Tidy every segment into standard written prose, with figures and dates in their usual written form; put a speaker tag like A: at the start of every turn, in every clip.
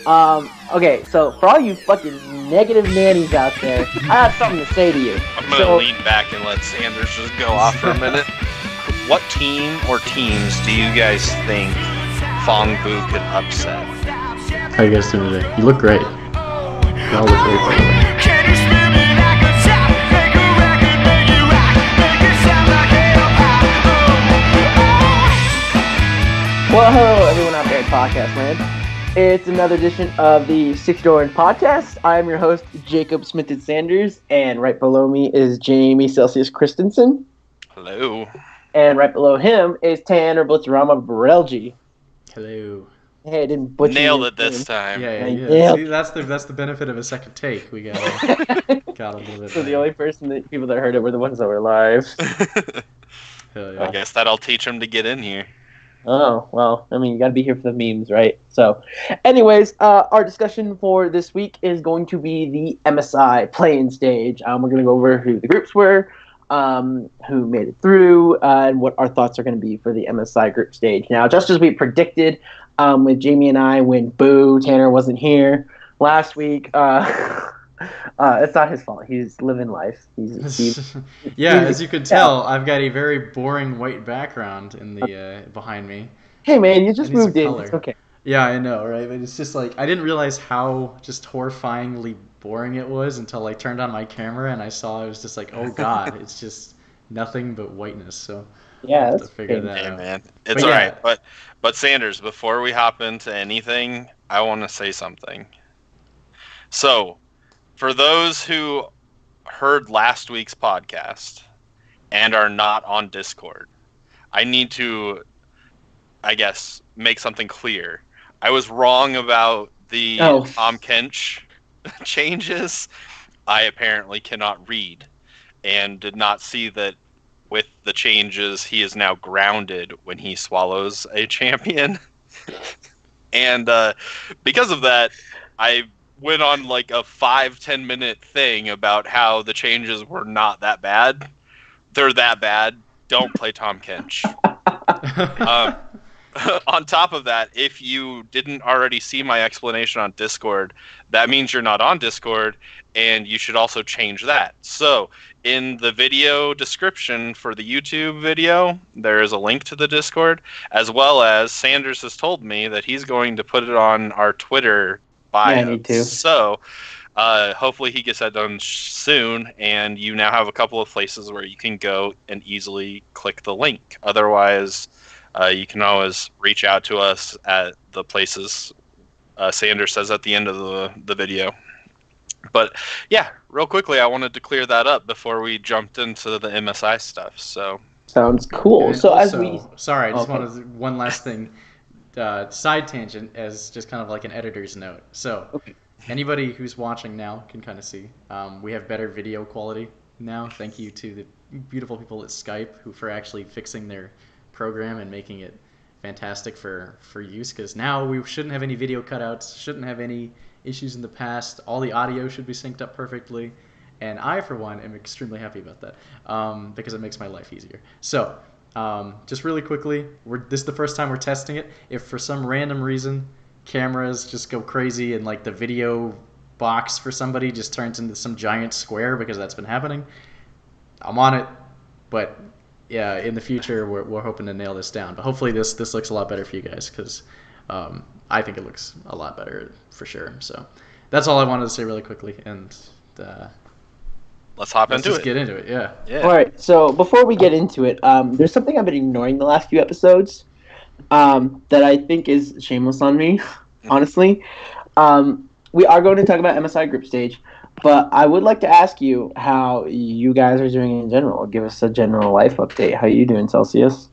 A: Okay, so for all you fucking negative nannies out there, I have something to say to you.
B: I'm gonna lean back and let Sanders just go off for a minute. What team or teams do you guys think Fong Bu could upset?
C: How you guys doing today? You look great. You all look great, by the way.
A: Well, hello everyone out there at Podcast Land. It's another edition of the 6 Dorans podcast. I'm your host, Jacob Sminted Sanders, and right below me is Jamie Selceus Christensen.
B: Hello.
A: And right below him is Tanner Blitzerama Brelje.
C: Hello.
A: Hey, I didn't butcher
B: Nailed it this time.
C: Yeah. See, that's the benefit of a second take. We got a little bit.
A: So the only people that heard it were the ones that were live.
C: Hell yeah.
B: I guess that'll teach him to get in here.
A: Oh, well, I mean, you gotta be here for the memes, right? So, anyways, our discussion for this week is going to be the MSI play-in stage. We're gonna go over who the groups were, who made it through, and what our thoughts are gonna be for the MSI group stage. Now, just as we predicted with Jamie and I when Tanner wasn't here last week, it's not his fault. He's living life.
C: As you can tell, I've got a very boring white background in the behind me.
A: Hey man, you just moved in. It's okay.
C: Yeah, I know, right? But it's just like I didn't realize how just horrifyingly boring it was until I turned on my camera and I saw it was just like, oh god, it's just nothing but whiteness. So
A: yeah,
C: that's to figure that out.
B: Man, it's all right. But Sanders, before we hop into anything, I want to say something. So, for those who heard last week's podcast and are not on Discord, I need to, I guess, make something clear. I was wrong about the Tom Kench changes. I apparently cannot read and did not see that with the changes, he is now grounded when he swallows a champion. And because of that, I went on like a 5-10 minute thing about how the changes were not that bad. They're that bad. Don't play Tom Kench. On top of that, if you didn't already see my explanation on Discord, that means you're not on Discord, and you should also change that. So, in the video description for the YouTube video, there is a link to the Discord, as well as Sanders has told me that he's going to put it on our Twitter bio.
A: Yeah, I need to.
B: So, hopefully he gets that done soon, and you now have a couple of places where you can go and easily click the link. Otherwise, you can always reach out to us at the places Sanders says at the end of the video. But yeah, real quickly, I wanted to clear that up before we jumped into the MSI stuff. So
A: sounds cool.
C: And
A: so
C: also, sorry, I just wanted one last thing. Side tangent as just kind of like an editor's note. So anybody who's watching now can kind of see. We have better video quality now. Thank you to the beautiful people at Skype for actually fixing their program and making it fantastic for use, because now we shouldn't have any video cutouts, shouldn't have any issues in the past. All the audio should be synced up perfectly, and I, for one, am extremely happy about that because it makes my life easier. So just really quickly, this is the first time we're testing it. If for some random reason cameras just go crazy and like the video box for somebody just turns into some giant square, because that's been happening, I'm on it. But yeah, in the future we're hoping to nail this down. But hopefully this looks a lot better for you guys, because I think it looks a lot better for sure. So that's all I wanted to say really quickly, and
B: let's hop into it.
C: Let's get into it. Yeah.
A: All right. So before we get into it, there's something I've been ignoring the last few episodes that I think is shameless on me, honestly. We are going to talk about MSI group stage, but I would like to ask you how you guys are doing in general. Give us a general life update. How are you doing, Selceus?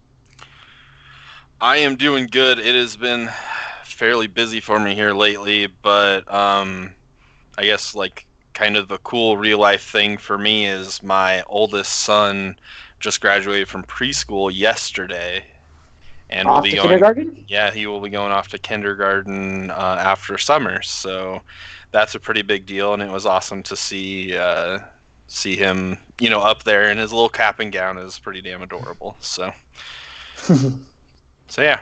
B: I am doing good. It has been fairly busy for me here lately, but I guess like kind of the cool real life thing for me is my oldest son just graduated from preschool yesterday, and
A: off to kindergarten?
B: Yeah, he will be going off to kindergarten after summer. So that's a pretty big deal, and it was awesome to see him, up there in his little cap and gown. Is pretty damn adorable. So, so yeah.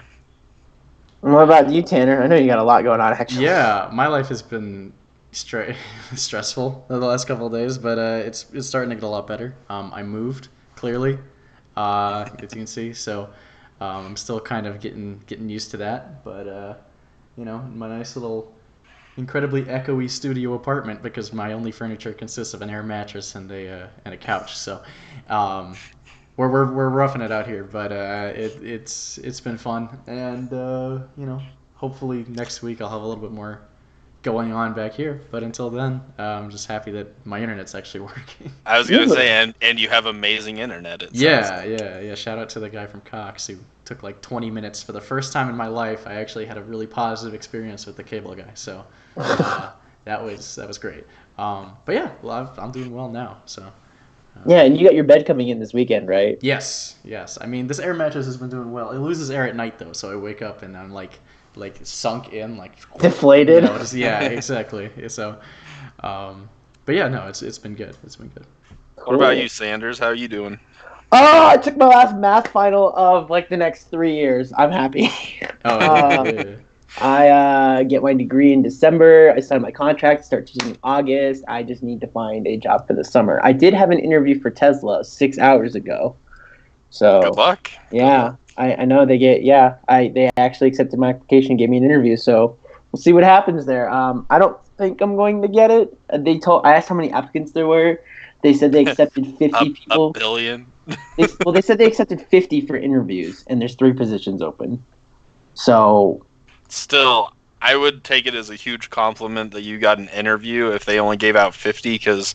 A: And what about you, Tanner? I know you got a lot going on, actually.
C: Yeah, my life has been stressful the last couple of days, but it's starting to get a lot better. I moved clearly, as you can see, so I'm still kind of getting used to that. But my nice little incredibly echoey studio apartment because my only furniture consists of an air mattress and a couch. So um, we're roughing it out here, but it's been fun, and hopefully next week I'll have a little bit more going on back here. But until then, I'm just happy that my internet's actually working.
B: I was gonna say, and you have amazing internet.
C: Yeah. Shout out to the guy from Cox who took like 20 minutes for the first time in my life. I actually had a really positive experience with the cable guy, so that was great. But yeah, well, I'm doing well now. So
A: Yeah, and you got your bed coming in this weekend, right?
C: yes. I mean, this air mattress has been doing well. It loses air at night though, so I wake up and I'm like sunk in, like
A: Deflated.
C: Yeah, exactly. So, but yeah, no, it's been good. It's been good.
B: What about you, Sanders? How are you doing?
A: Oh, I took my last math final of like the next 3 years. I'm happy.
C: Oh, yeah.
A: I get my degree in December. I sign my contract, start teaching in August. I just need to find a job for the summer. I did have an interview for Tesla 6 hours ago. So
B: Good luck.
A: yeah, I know they actually accepted my application and gave me an interview. So we'll see what happens there. I don't think I'm going to get it. I asked how many applicants there were. They said they accepted 50 people.
B: A billion.
A: They said they accepted 50 for interviews, and there's 3 positions open. So
B: Still, I would take it as a huge compliment that you got an interview if they only gave out 50, because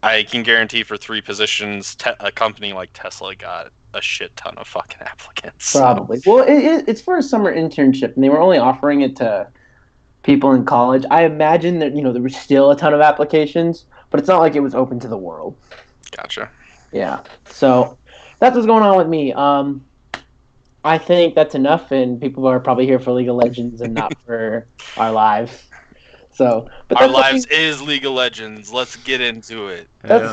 B: I can guarantee for 3 positions, a company like Tesla got a shit ton of fucking applicants.
A: probably. Well, it's for a summer internship, and they were only offering it to people in college. I imagine that there were still a ton of applications, but it's not like it was open to the world.
B: Gotcha.
A: Yeah. So that's what's going on with me. I think that's enough, and people are probably here for League of Legends and not for our lives. So, but
B: Our lives is League of Legends. Let's get into it.
A: That's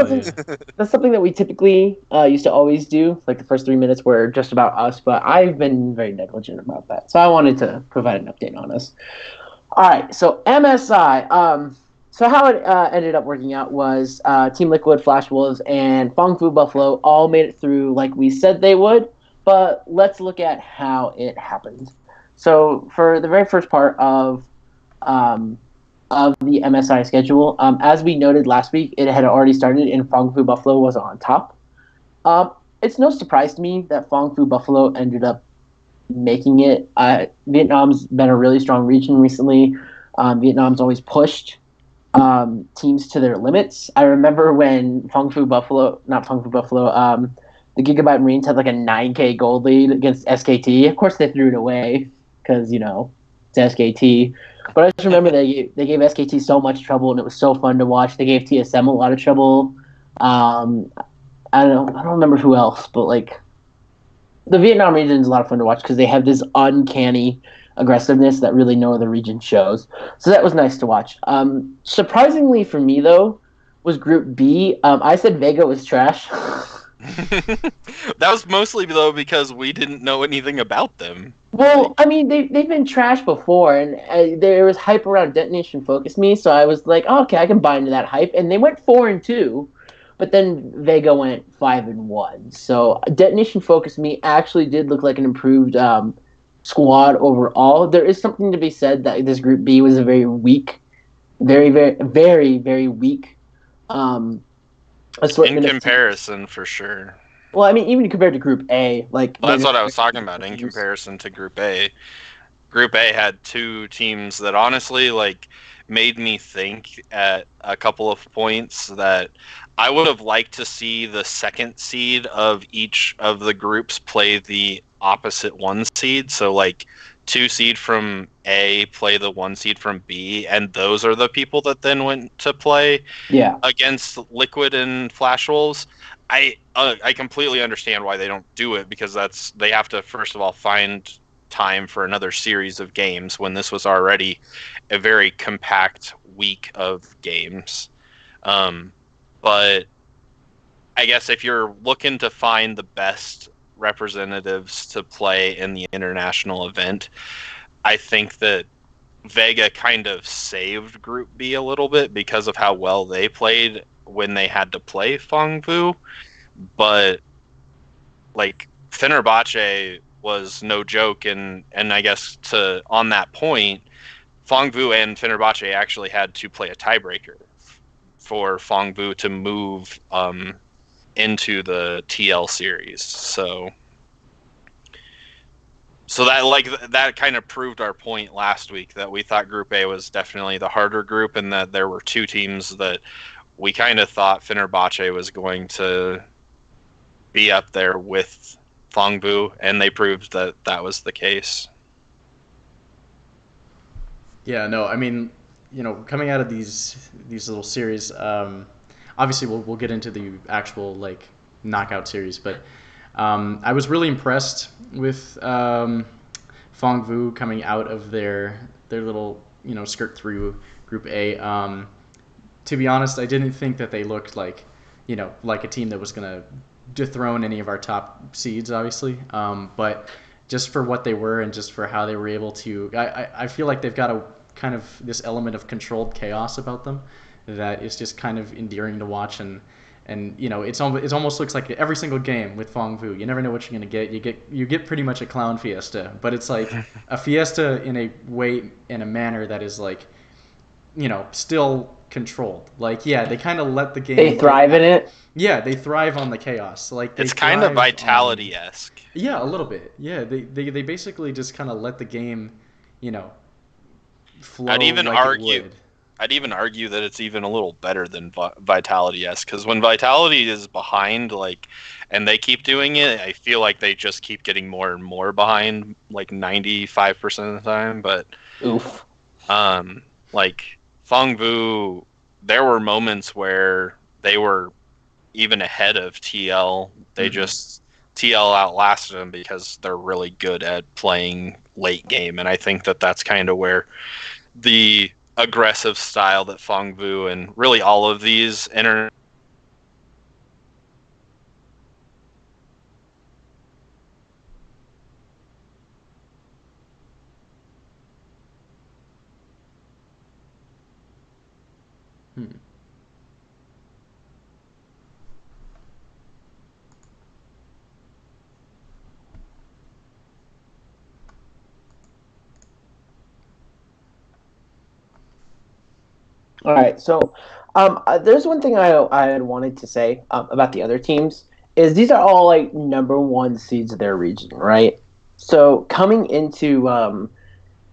A: something that we typically used to always do. Like the first 3 minutes were just about us, but I've been very negligent about that. So I wanted to provide an update on us. All right, so MSI. So how it ended up working out was Team Liquid, Flash Wolves, and Fong Fu Buffalo all made it through like we said they would. But let's look at how it happened. So for the very first part of the MSI schedule, as we noted last week, it had already started and Fong Fu Buffalo was on top. It's no surprise to me that Fong Fu Buffalo ended up making it. Vietnam's been a really strong region recently. Vietnam's always pushed teams to their limits. I remember when the Gigabyte Marines had like a 9K gold lead against SKT. Of course, they threw it away because, it's SKT. But I just remember they gave SKT so much trouble, and it was so fun to watch. They gave TSM a lot of trouble. I don't remember who else, but like the Vietnam region is a lot of fun to watch because they have this uncanny aggressiveness that really no other region shows. So that was nice to watch. Surprisingly for me, though, was Group B. I said Vega was trash.
B: That was mostly though because we didn't know anything about them.
A: Well, I mean, they've been trash before, and there was hype around Detonation Focus Me, so I was like, oh, okay, I can buy into that hype. And they went 4-2, but then Vega went 5-1. So Detonation Focus Me actually did look like an improved squad overall. There is something to be said that this Group B was a very weak, very, very, very, very weak
B: in comparison, for sure.
A: Well, I mean, even compared to Group A,
B: that's what I was talking about. In comparison to Group A, Group A had 2 teams that honestly made me think at a couple of points that I would have liked to see the 2nd seed of each of the groups play the opposite 1 seed. So 2 seed from A play the 1 seed from B, and those are the people that then went to play against Liquid and Flash Wolves. I completely understand why they don't do it, because they have to first of all find time for another series of games when this was already a very compact week of games. But I guess if you're looking to find the best representatives to play in the international event, I think that Vega kind of saved Group B a little bit because of how well they played when they had to play Fangbu, but like Fenerbahce was no joke, and I guess on that point, Fangbu and Fenerbahce actually had to play a tiebreaker for Fangbu to move into the TL series. So that kind of proved our point last week that we thought Group A was definitely the harder group, and that there were two teams that we kind of thought Fenerbahce was going to be up there with Fangbu, and they proved that that was the case.
C: Yeah, no, I mean, coming out of these little series, obviously we'll get into the actual like knockout series, but I was really impressed with Fangbu coming out of their little skirt through Group A. To be honest, I didn't think that they looked like a team that was gonna dethrone any of our top seeds, obviously. But just for what they were and just for how they were able to, I feel like they've got a kind of this element of controlled chaos about them that is just kind of endearing to watch, and it almost looks like every single game with Fangbu, you never know what you're gonna get. You get pretty much a clown fiesta, but it's like a fiesta in a way, in a manner that is like, still controlled. Like, yeah, they kind of let the game.
A: They thrive in it.
C: Yeah, they thrive on the chaos. Like
B: it's kind of Vitality-esque.
C: Yeah, a little bit. Yeah, they basically just kind of let the game, flow. I'd even
B: argue that it's even a little better than Vitality-esque, because when Vitality is behind, like, and they keep doing it, I feel like they just keep getting more and more behind, like 95% of the time. But
A: oof,
B: like Fangbu, there were moments where they were even ahead of TL. They just TL outlasted them because they're really good at playing late game, and I think that that's kind of where the aggressive style that Fangbu and really all of these
A: All right, so there's one thing I had wanted to say about the other teams is these are all like number one seeds of their region, right? So coming into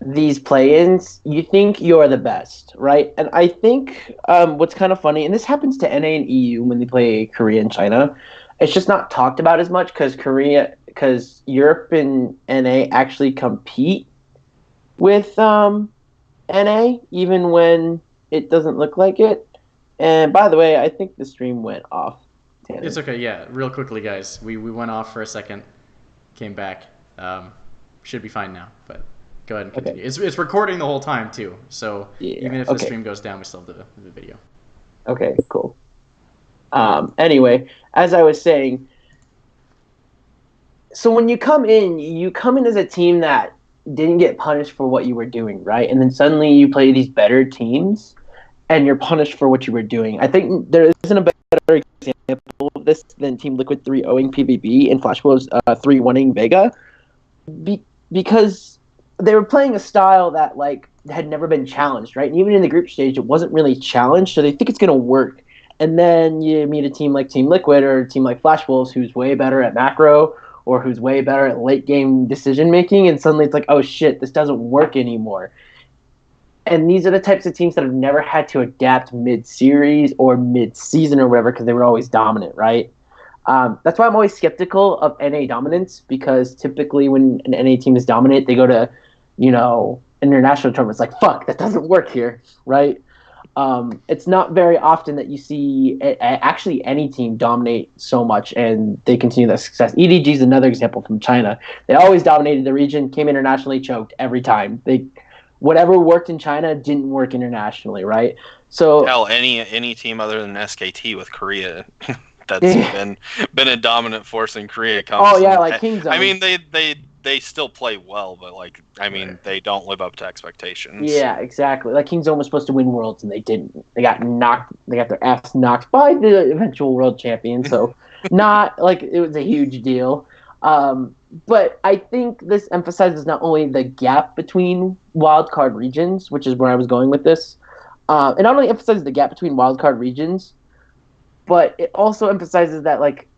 A: these play-ins, you think you're the best, right? And I think what's kind of funny, and this happens to NA and EU when they play Korea and China, it's just not talked about as much because Europe and NA actually compete with NA, even when it doesn't look like it. And by the way, I think the stream went off.
C: Tanner. It's okay, yeah. Real quickly, guys. We went off for a second, came back. Should be fine now, but go ahead and continue. Okay. It's recording the whole time, too. So even if the stream goes down, we still have the video.
A: Okay, cool. Anyway, as I was saying, so when you come in as a team that didn't get punished for what you were doing, right? And then suddenly you play these better teams and you're punished for what you were doing. I think there isn't a better example of this than Team Liquid 3-0ing PvP and Flashbow's 3-1ing Vega, because they were playing a style that like had never been challenged, right? And even in the group stage, it wasn't really challenged, so they think it's going to work. And then you meet a team like Team Liquid or a team like Flashbowls who's way better at macro or who's way better at late game decision making, and suddenly it's like, oh shit, this doesn't work anymore. And these are the types of teams that have never had to adapt mid-series or mid-season or whatever because they were always dominant, right? That's why I'm always skeptical of NA dominance, because typically when an NA team is dominant, they go to, international tournaments like, fuck, that doesn't work here, right? It's not very often that you see actually any team dominate so much and they continue that success. EDG is another example from China. They always dominated the region, came internationally, choked every time. Whatever worked in China didn't work internationally, right? So
B: hell, any team other than SKT with Korea that's been a dominant force in Korea comes.
A: Oh yeah, like King's.
B: I mean, they they still play well, but like I mean,
C: Right.
B: they don't live up to expectations.
A: Yeah, exactly. Like King's almost supposed to win Worlds, and they didn't. They got knocked. They got their ass knocked by the eventual world champion. So, not like it was a huge deal. But I think this emphasizes not only the gap between wildcard regions, which is where I was going with this. It not only emphasizes the gap between wildcard regions, but it also emphasizes that like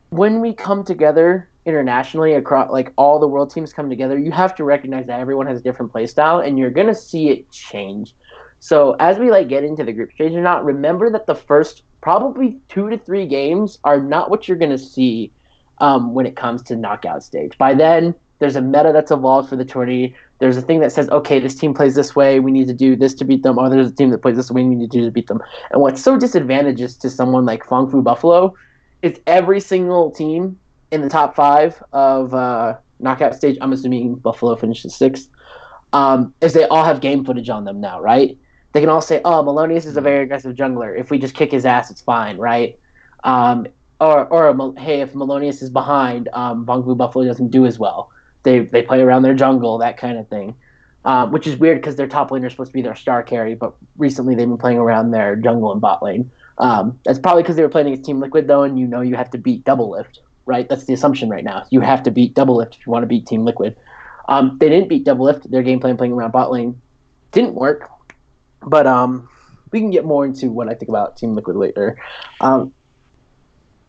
A: when we come together internationally across like all the world teams come together, you have to recognize that everyone has a different play style and you're gonna see it change. So as we like get into the group stage or not, remember that the first probably 2 to 3 games are not what you're gonna see when it comes to knockout stage. By then, there's a meta that's evolved for the tourney. There's a thing that says, okay, this team plays this way, we need to do this to beat them. Or there's a team that plays this way, we need to do to beat them. And what's so disadvantageous to someone like Fong Fu Buffalo is every single team in the top 5 of knockout stage. I'm assuming Buffalo finishes 6th. Is they all have game footage on them now, right? They can all say, "Oh, Melonius is a very aggressive jungler. If we just kick his ass, it's fine, right?" Or hey, if Melonius is behind, Bangbu Buffalo doesn't do as well. They play around their jungle, that kind of thing. Which is weird because their top laner is supposed to be their star carry, but recently they've been playing around their jungle and bot lane. That's probably because they were playing against Team Liquid, though, and you have to beat Double Lift, right? That's the assumption right now. You have to beat Double Lift if you want to beat Team Liquid. They didn't beat Double Lift. Their game plan playing around bot lane didn't work, but we can get more into what I think about Team Liquid later.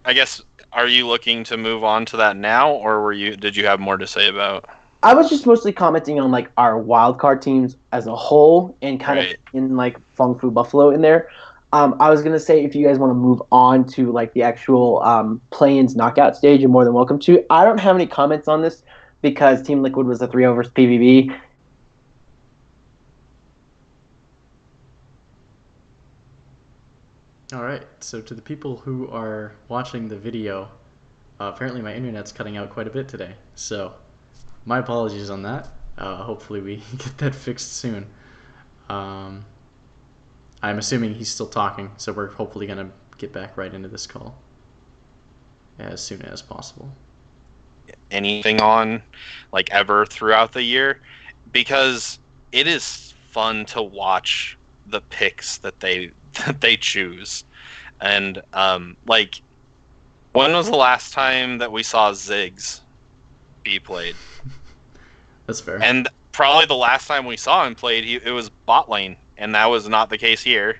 B: I guess, are you looking to move on to that now, or did you have more to say about?
A: I was just mostly commenting on like our wildcard teams as a whole and kind of in like Feng Fu Buffalo in there. I was gonna say if you guys want to move on to like the actual play-ins knockout stage, you're more than welcome to. I don't have any comments on this because Team Liquid was a 3-0 versus PvP.
C: All right. So to the people who are watching the video, apparently my internet's cutting out quite a bit today. So my apologies on that. Hopefully we get that fixed soon. I'm assuming he's still talking, so we're hopefully going to get back right into this call as soon as possible.
B: Anything on like ever throughout the year, because it is fun to watch the picks that they choose. And like, when was the last time that we saw Ziggs be played?
C: That's fair.
B: And probably the last time we saw him played, it was bot lane, and that was not the case here.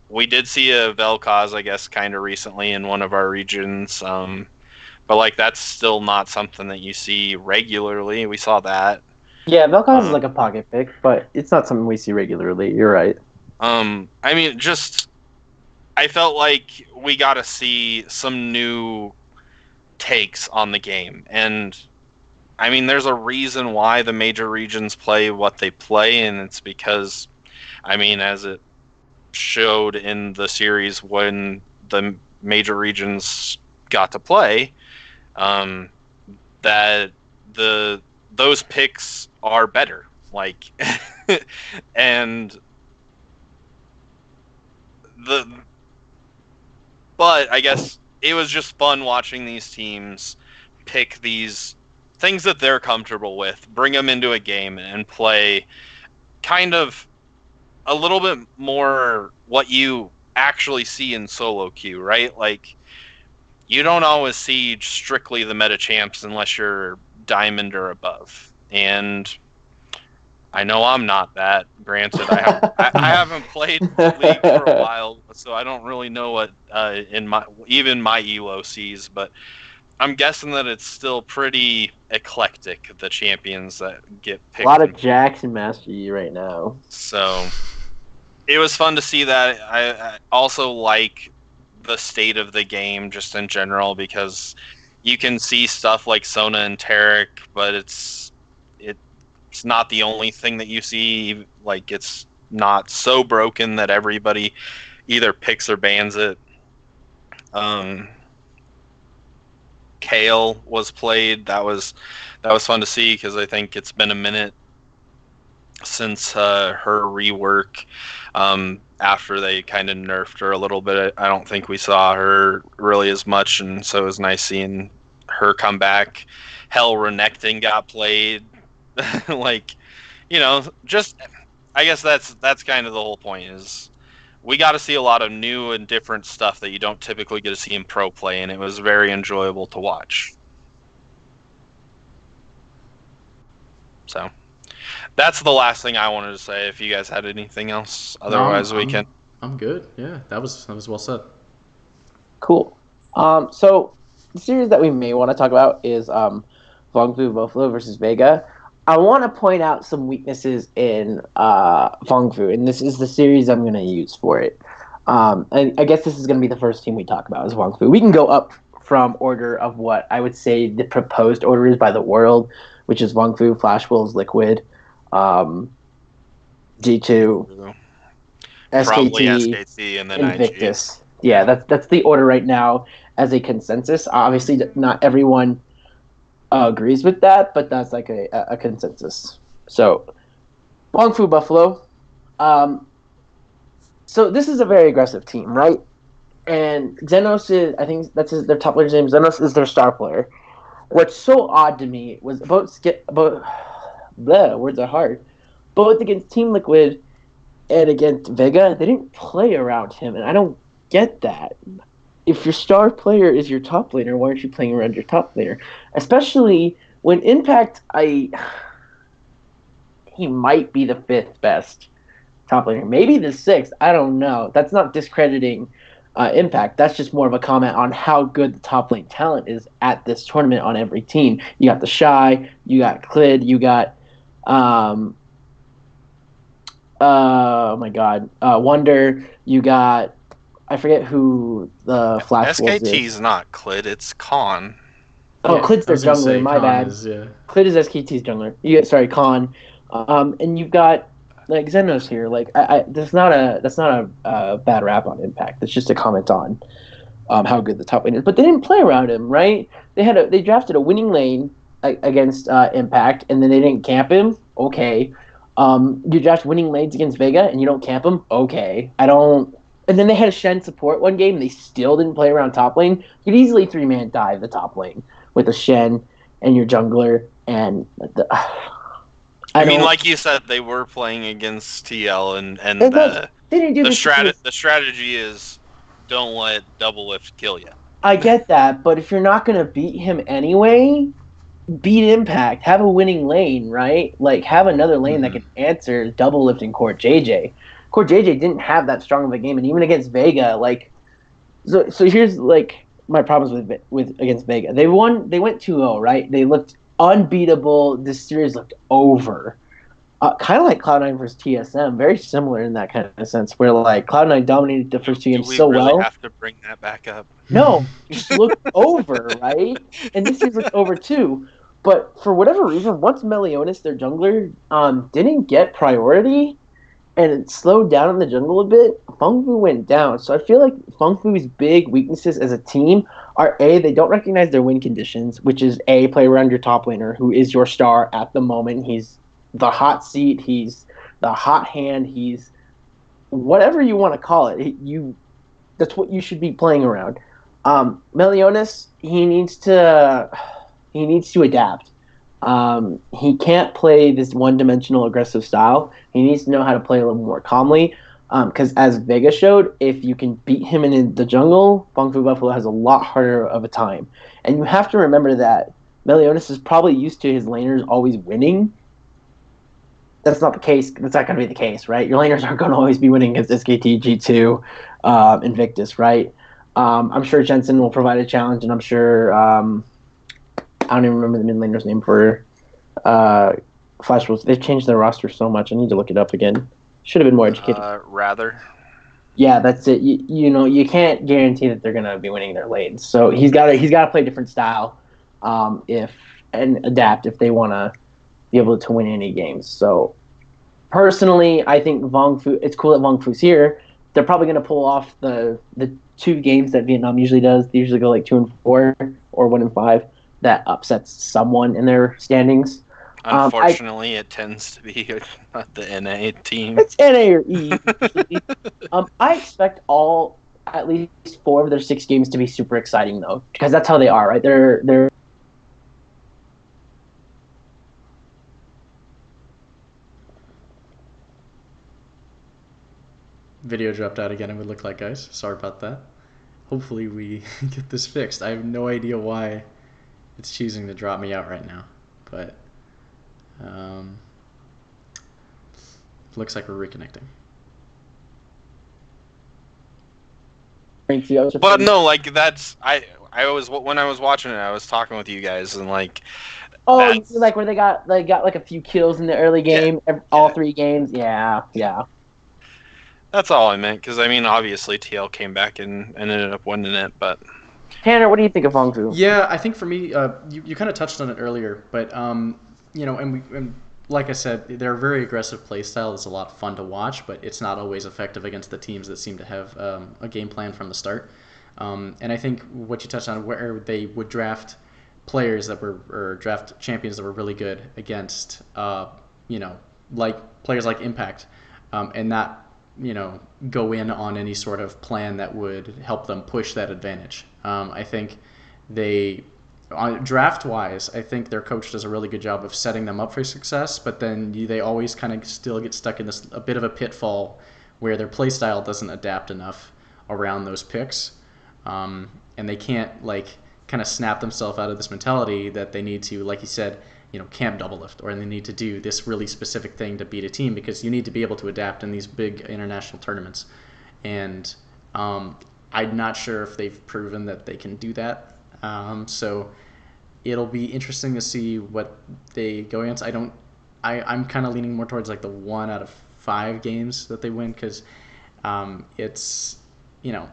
B: We did see a Vel'Koz, I guess, kind of recently in one of our regions, but like that's still not something that you see regularly. We saw that.
A: Yeah, Vel'Koz is like a pocket pick, but it's not something we see regularly. You're right.
B: I mean, I felt like we got to see some new takes on the game, and I mean, there's a reason why the major regions play what they play, and it's because, I mean, as it showed in the series when the major regions got to play, that those picks are better. Like, and but I guess it was just fun watching these teams pick these things that they're comfortable with, bring them into a game and play kind of a little bit more what you actually see in solo queue, right? Like, you don't always see strictly the meta champs unless you're diamond or above. And I know I'm not that. Granted, I haven't played the league for a while, so I don't really know what even my elo sees. But I'm guessing that it's still pretty eclectic, the champions that get picked.
A: A lot of Jax and Master Yi right now.
B: So it was fun to see that. I also like the state of the game just in general, because you can see stuff like Sona and Tarek, but it's not the only thing that you see. Like, it's not so broken that everybody either picks or bans it. Kale was played. That was fun to see, because I think it's been a minute since her rework. After they kind of nerfed her a little bit, I don't think we saw her really as much, and so it was nice seeing her comeback. Hell, Renekton got played. Like, just I guess that's kind of the whole point is we got to see a lot of new and different stuff that you don't typically get to see in pro play, and it was very enjoyable to watch. So that's the last thing I wanted to say. If you guys had anything else, otherwise we can.
C: I'm good. Yeah, that was well said.
A: Cool. So the series that we may want to talk about is Vongfu Buffalo versus Vega. I want to point out some weaknesses in Vongfu, and this is the series I'm going to use for it. And I guess this is going to be the first team we talk about is Vongfu. We can go up from order of what I would say the proposed order is by the world, which is Vongfu, Flash Wolves, Liquid, G2,
B: Probably
A: SKT,
B: SKT, and then
A: Invictus. Yeah, that's the order right now as a consensus. Obviously, not everyone agrees with that, but that's like a consensus. So, Vongfu Buffalo. So this is a very aggressive team, right? And Xenos is, I think their top player's name. Xenos is their star player. What's so odd to me was words are hard. Both against Team Liquid and against Vega, they didn't play around him, and I don't get that. If your star player is your top laner, why aren't you playing around your top laner? Especially when Impact, he might be the 5th best top laner. Maybe the 6th. I don't know. That's not discrediting Impact. That's just more of a comment on how good the top lane talent is at this tournament on every team. You got the Shy, you got Clid, you got Wonder, you got, I forget who the Flash Wolves is.
B: SKT's not Clid, it's Khan.
A: Oh, yeah, Clid's their jungler, my bad. Clid is SKT's jungler. Sorry, Khan. And you've got like Xenos here. Like that's not a bad rap on Impact. It's just a comment on how good the top lane is. But they didn't play around him, right? They drafted a winning lane against Impact, and then they didn't camp him. Okay. You draft winning lanes against Vega, and you don't camp him. Okay. And then they had a Shen support one game, and they still didn't play around top lane. You could easily 3-man dive the top lane with a Shen and your jungler, and
B: like you said, they were playing against TL, and the strategy is don't let double lift kill you.
A: I get that, but if you're not going to beat him anyway, beat Impact. Have a winning lane, right? Like, have another lane that can answer double lifting Court JJ. Court JJ didn't have that strong of a game, and even against Vega, like, so here's like my problems with against Vega. They went 2-0, right? They looked unbeatable. This series looked over. Kind of like Cloud9 versus TSM, very similar in that kind of sense, where like Cloud9 dominated the first 2 games so well.
B: Do we really have to bring that back up?
A: No, just looked over, right? And this series looked over too. But for whatever reason, once Meliodas, their jungler, didn't get priority, and it slowed down in the jungle a bit, Vongfu went down. So I feel like Vongfu's big weaknesses as a team are A, they don't recognize their win conditions, which is A, play around your top laner, who is your star at the moment. He's the hot seat, he's the hot hand, he's whatever you want to call it. That's what you should be playing around. Meliodas, he needs to adapt. He can't play this one-dimensional aggressive style. He needs to know how to play a little more calmly. Because as Vega showed, if you can beat him in the jungle, Vongfu Buffalo has a lot harder of a time. And you have to remember that Meliodas is probably used to his laners always winning. That's not the case. That's not going to be the case, right? Your laners aren't going to always be winning against SKT, G2, Invictus, right? I'm sure Jensen will provide a challenge, and I'm sure I don't even remember the mid laner's name for Flash Wolves. They've changed their roster so much. I need to look it up again. Should have been more educated.
B: Rather.
A: Yeah, that's it. You can't guarantee that they're going to be winning their lanes. So he's got to play a different style and adapt if they want to be able to win any games. So personally, I think Vongfu. It's cool that Vongfu's here. They're probably going to pull off the 2 games that Vietnam usually does. They usually go like 2-4 or 1-5. That upsets someone in their standings.
B: Unfortunately, it tends to be not the NA team.
A: It's NA or E. I expect at least 4 of their 6 games to be super exciting though, because that's how they are, right? They're
C: video dropped out again and would look like ice. Sorry about that. Hopefully we get this fixed. I have no idea why it's choosing to drop me out right now, but looks like we're reconnecting.
B: But no, like that's I was when I was watching it, I was talking with you guys and like.
A: Oh, you see, like where they got like a few kills in the early game, all 3 games. Yeah.
B: That's all I meant, because I mean, obviously TL came back and ended up winning it, but.
A: Tanner, what do you think of Hongzu?
C: Yeah, I think for me, you kind of touched on it earlier, but you know, and like I said, they're a very aggressive play style. It's a lot of fun to watch, but it's not always effective against the teams that seem to have a game plan from the start. And I think what you touched on, where they would draft players that were, or draft champions that were really good against, you know, like players like Impact, and not, you know, go in on any sort of plan that would help them push that advantage. I think they, draft-wise, I think their coach does a really good job of setting them up for success, but then they always kind of still get stuck in this a bit of a pitfall where their play style doesn't adapt enough around those picks, and they can't like kind of snap themselves out of this mentality that they need to, like you said, you know, camp double lift, or they need to do this really specific thing to beat a team, because you need to be able to adapt in these big international tournaments. And I'm not sure if they've proven that they can do that. So it'll be interesting to see what they go against. I'm kind of leaning more towards like the 1 out of 5 games that they win, because it's, you know,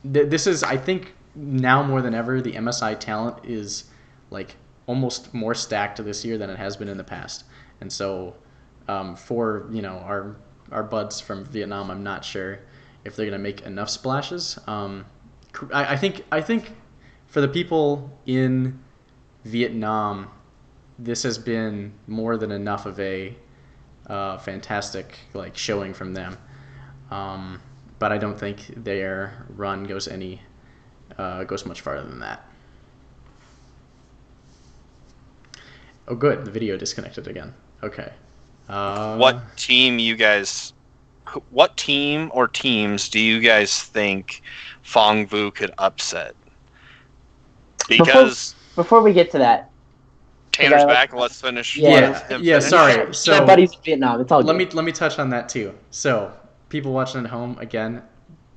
C: this is, I think now more than ever, the MSI talent is like almost more stacked this year than it has been in the past. And so for, you know, our buds from Vietnam, I'm not sure if they're going to make enough splashes. I think for the people in Vietnam, this has been more than enough of a fantastic like showing from them. But I don't think their run goes much farther than that. Oh, good. The video disconnected again. Okay.
B: What team or teams do you guys think Phong Vu could upset? Because
A: before we get to that,
B: Tanner's back. Let's finish.
C: Yeah. Sorry. So
A: my buddy's in Vietnam. It's all good.
C: Let me touch on that too. So people watching at home, again,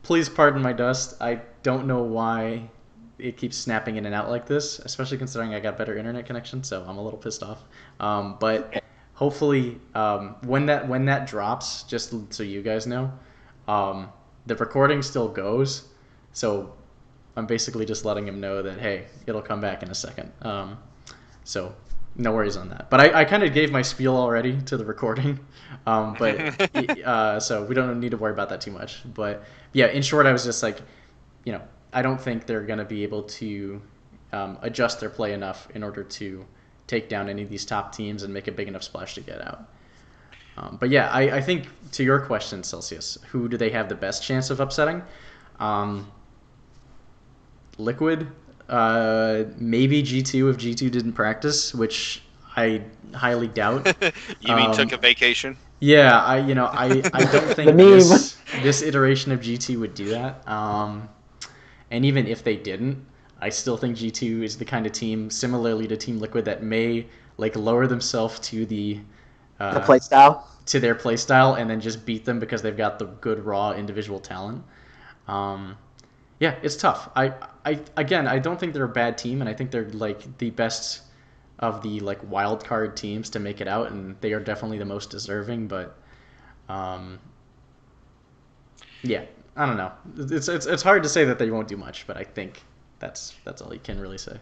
C: please pardon my dust. I don't know why it keeps snapping in and out like this, especially considering I got better internet connection, so I'm a little pissed off. But hopefully, when that drops, just so you guys know, the recording still goes. So I'm basically just letting him know that, hey, it'll come back in a second. So no worries on that. But I kind of gave my spiel already to the recording, but so we don't need to worry about that too much. But yeah, in short, I was just like, you know, I don't think they're going to be able to adjust their play enough in order to take down any of these top teams and make a big enough splash to get out. But yeah, I think to your question, Selceus, who do they have the best chance of upsetting? Liquid, maybe G2 if G2 didn't practice, which I highly doubt.
B: You mean took a vacation?
C: Yeah, I don't think this iteration of G2 would do that. And even if they didn't, I still think G2 is the kind of team, similarly to Team Liquid, that may like lower themselves to the
A: play style,
C: to their play style, and then just beat them because they've got the good raw individual talent. Yeah, it's tough. I don't think they're a bad team, and I think they're like the best of the like wild card teams to make it out, and they are definitely the most deserving. But yeah, I don't know. It's hard to say that they won't do much, but I think that's all you can really say.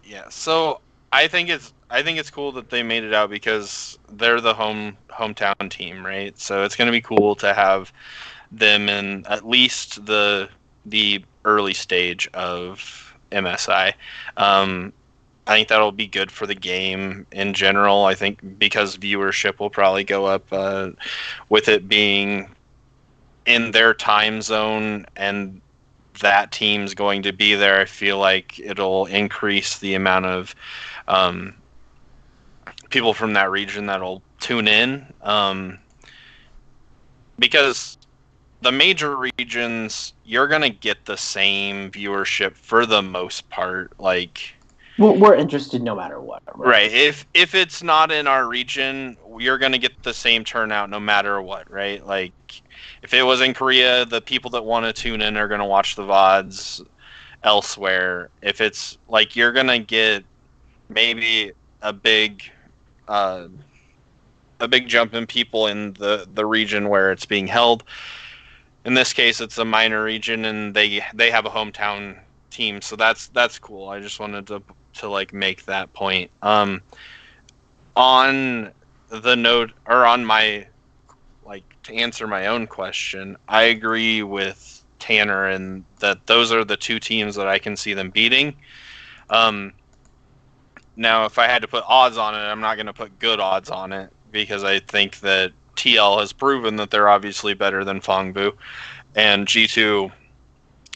B: Yeah. So I think it's cool that they made it out because they're the hometown team, right? So it's going to be cool to have them in at least the early stage of MSI. I think that'll be good for the game in general. I think because viewership will probably go up with it being in their time zone and that team's going to be there. I feel like it'll increase the amount of people from that region that'll tune in because the major regions, you're gonna get the same viewership for the most part. Like,
A: we're interested no matter what.
B: Right. If it's not in our region, you're gonna get the same turnout no matter what, right? Like, if it was in Korea, the people that want to tune in are gonna watch the VODs elsewhere. If it's like, you're gonna get maybe a big jump in people in the region where it's being held. In this case, it's a minor region, and they have a hometown team, so that's cool. I just wanted to like make that point. On the note, or on my, like, to answer my own question, I agree with Tanner in that those are the two teams that I can see them beating. Now, if I had to put odds on it, I'm not going to put good odds on it, because I think that TL has proven that they're obviously better than Fangbu, and G2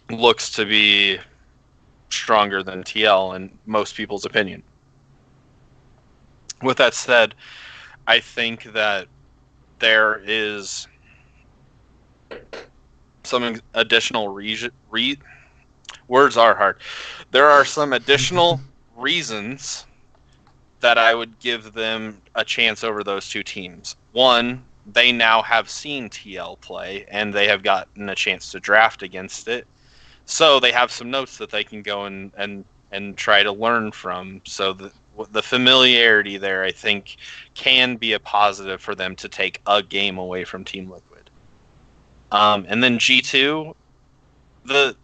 B: looks to be stronger than TL in most people's opinion. With that said, I think that there is some additional words are hard. There are some additional reasons that I would give them a chance over those two teams. One, they now have seen TL play, and they have gotten a chance to draft against it. So they have some notes that they can go and try to learn from. So the familiarity there, I think, can be a positive for them to take a game away from Team Liquid. And then G2, the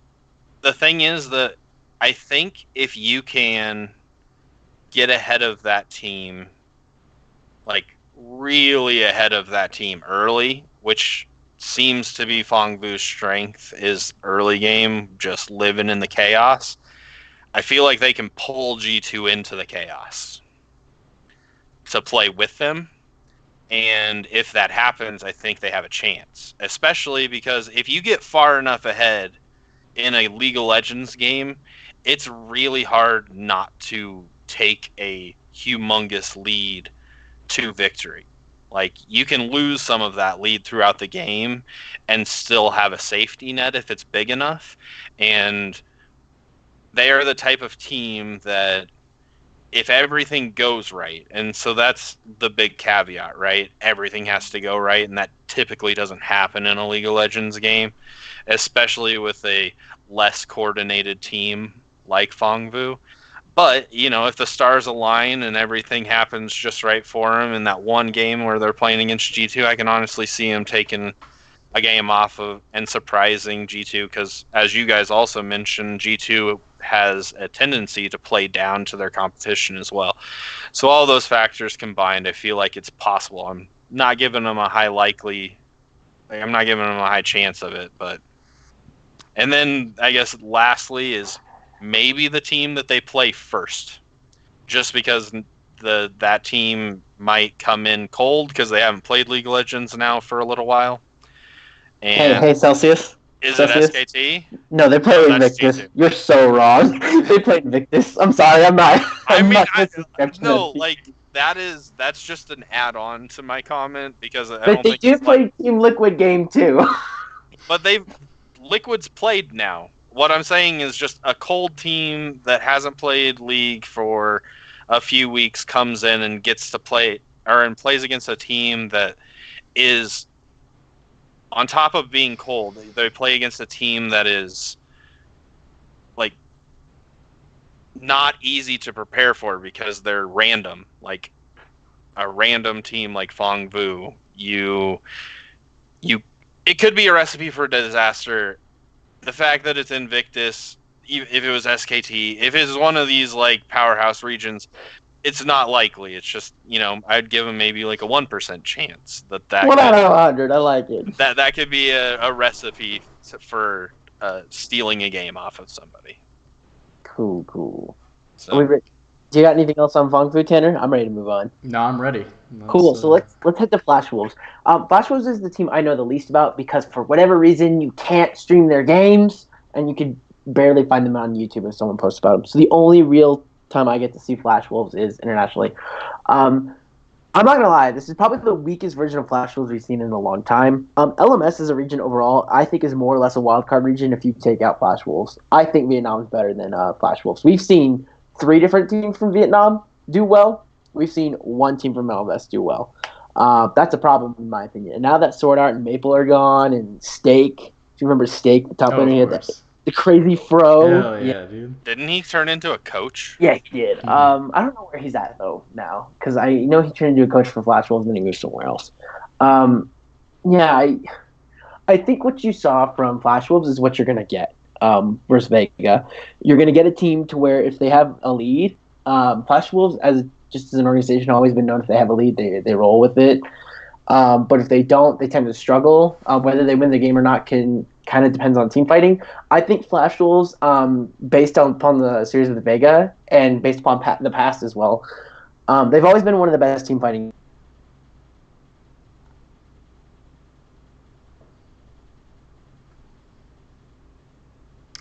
B: thing is that I think if you can get ahead of that team, like really ahead of that team early, which seems to be Fangbu's strength, is early game, just living in the chaos. I feel like they can pull G2 into the chaos to play with them. And if that happens, I think they have a chance. Especially because if you get far enough ahead in a League of Legends game, it's really hard not to take a humongous lead to victory. Like, you can lose some of that lead throughout the game and still have a safety net if it's big enough. And they are the type of team that, if everything goes right, and so that's the big caveat, right? Everything has to go right, and that typically doesn't happen in a League of Legends game, especially with a less coordinated team like Fangbu. But, you know, if the stars align and everything happens just right for them in that one game where they're playing against G2, I can honestly see them taking a game off of and surprising G2, because, as you guys also mentioned, G2 has a tendency to play down to their competition as well. So all those factors combined, I feel like it's possible. I'm not giving them a high chance of it, but... And then, I guess, lastly is maybe the team that they play first, just because that team might come in cold because they haven't played League of Legends now for a little while. And
A: hey, Selceus.
B: Is
A: Selceus?
B: it SKT?
A: No, they play Invictus.
B: G2.
A: You're so wrong. They play Invictus. I'm sorry, I'm not.
B: That's just an add-on to my comment, because I
A: but
B: don't
A: they
B: think
A: do play Team Liquid game too.
B: But Liquid's played now. What I'm saying is, just a cold team that hasn't played League for a few weeks comes in and gets to play, and plays against a team that is, on top of being cold, they play against a team that is, like, not easy to prepare for because they're random. Like, a random team like Fangbu, it could be a recipe for disaster. The fact that it's Invictus, if it was SKT, if it's one of these, like, powerhouse regions, it's not likely. It's just, you know, I'd give them maybe like a 1% chance that
A: 1 out of 100. I like it.
B: That could be a recipe for stealing a game off of somebody.
A: Cool.
B: So,
A: do you got anything else on Fangbu, Tanner? I'm ready to move on.
C: No, I'm ready.
A: Cool. So let's head to Flash Wolves. Flash Wolves is the team I know the least about, because for whatever reason you can't stream their games, and you can barely find them on YouTube if someone posts about them. So the only real time I get to see Flash Wolves is internationally. I'm not gonna lie. This is probably the weakest version of Flash Wolves we've seen in a long time. LMS as a region overall, I think, is more or less a wild card region if you take out Flash Wolves. I think Vietnam is better than Flash Wolves. We've seen 3 different teams from Vietnam do well. We've seen 1 team from LMS do well. That's a problem in my opinion. And now that Sword Art and Maple are gone, and Steak, do you remember Steak, the top laner? He had the crazy fro.
C: Hell yeah, dude.
B: Didn't he turn into a coach?
A: Yeah, he did. I don't know where he's at though now, because I know he turned into a coach for Flash Wolves and then he moved somewhere else. Yeah, I think what you saw from Flash Wolves is what you're gonna get versus Vega. You're gonna get a team to where if they have a lead, Flash Wolves as an organization always been known if they have a lead they roll with it. But if they don't, they tend to struggle. Whether they win the game or not kind of depends on team fighting. I think Flash Wolves, based upon the series of the Vega and based upon the past as well, they've always been one of the best team fighting.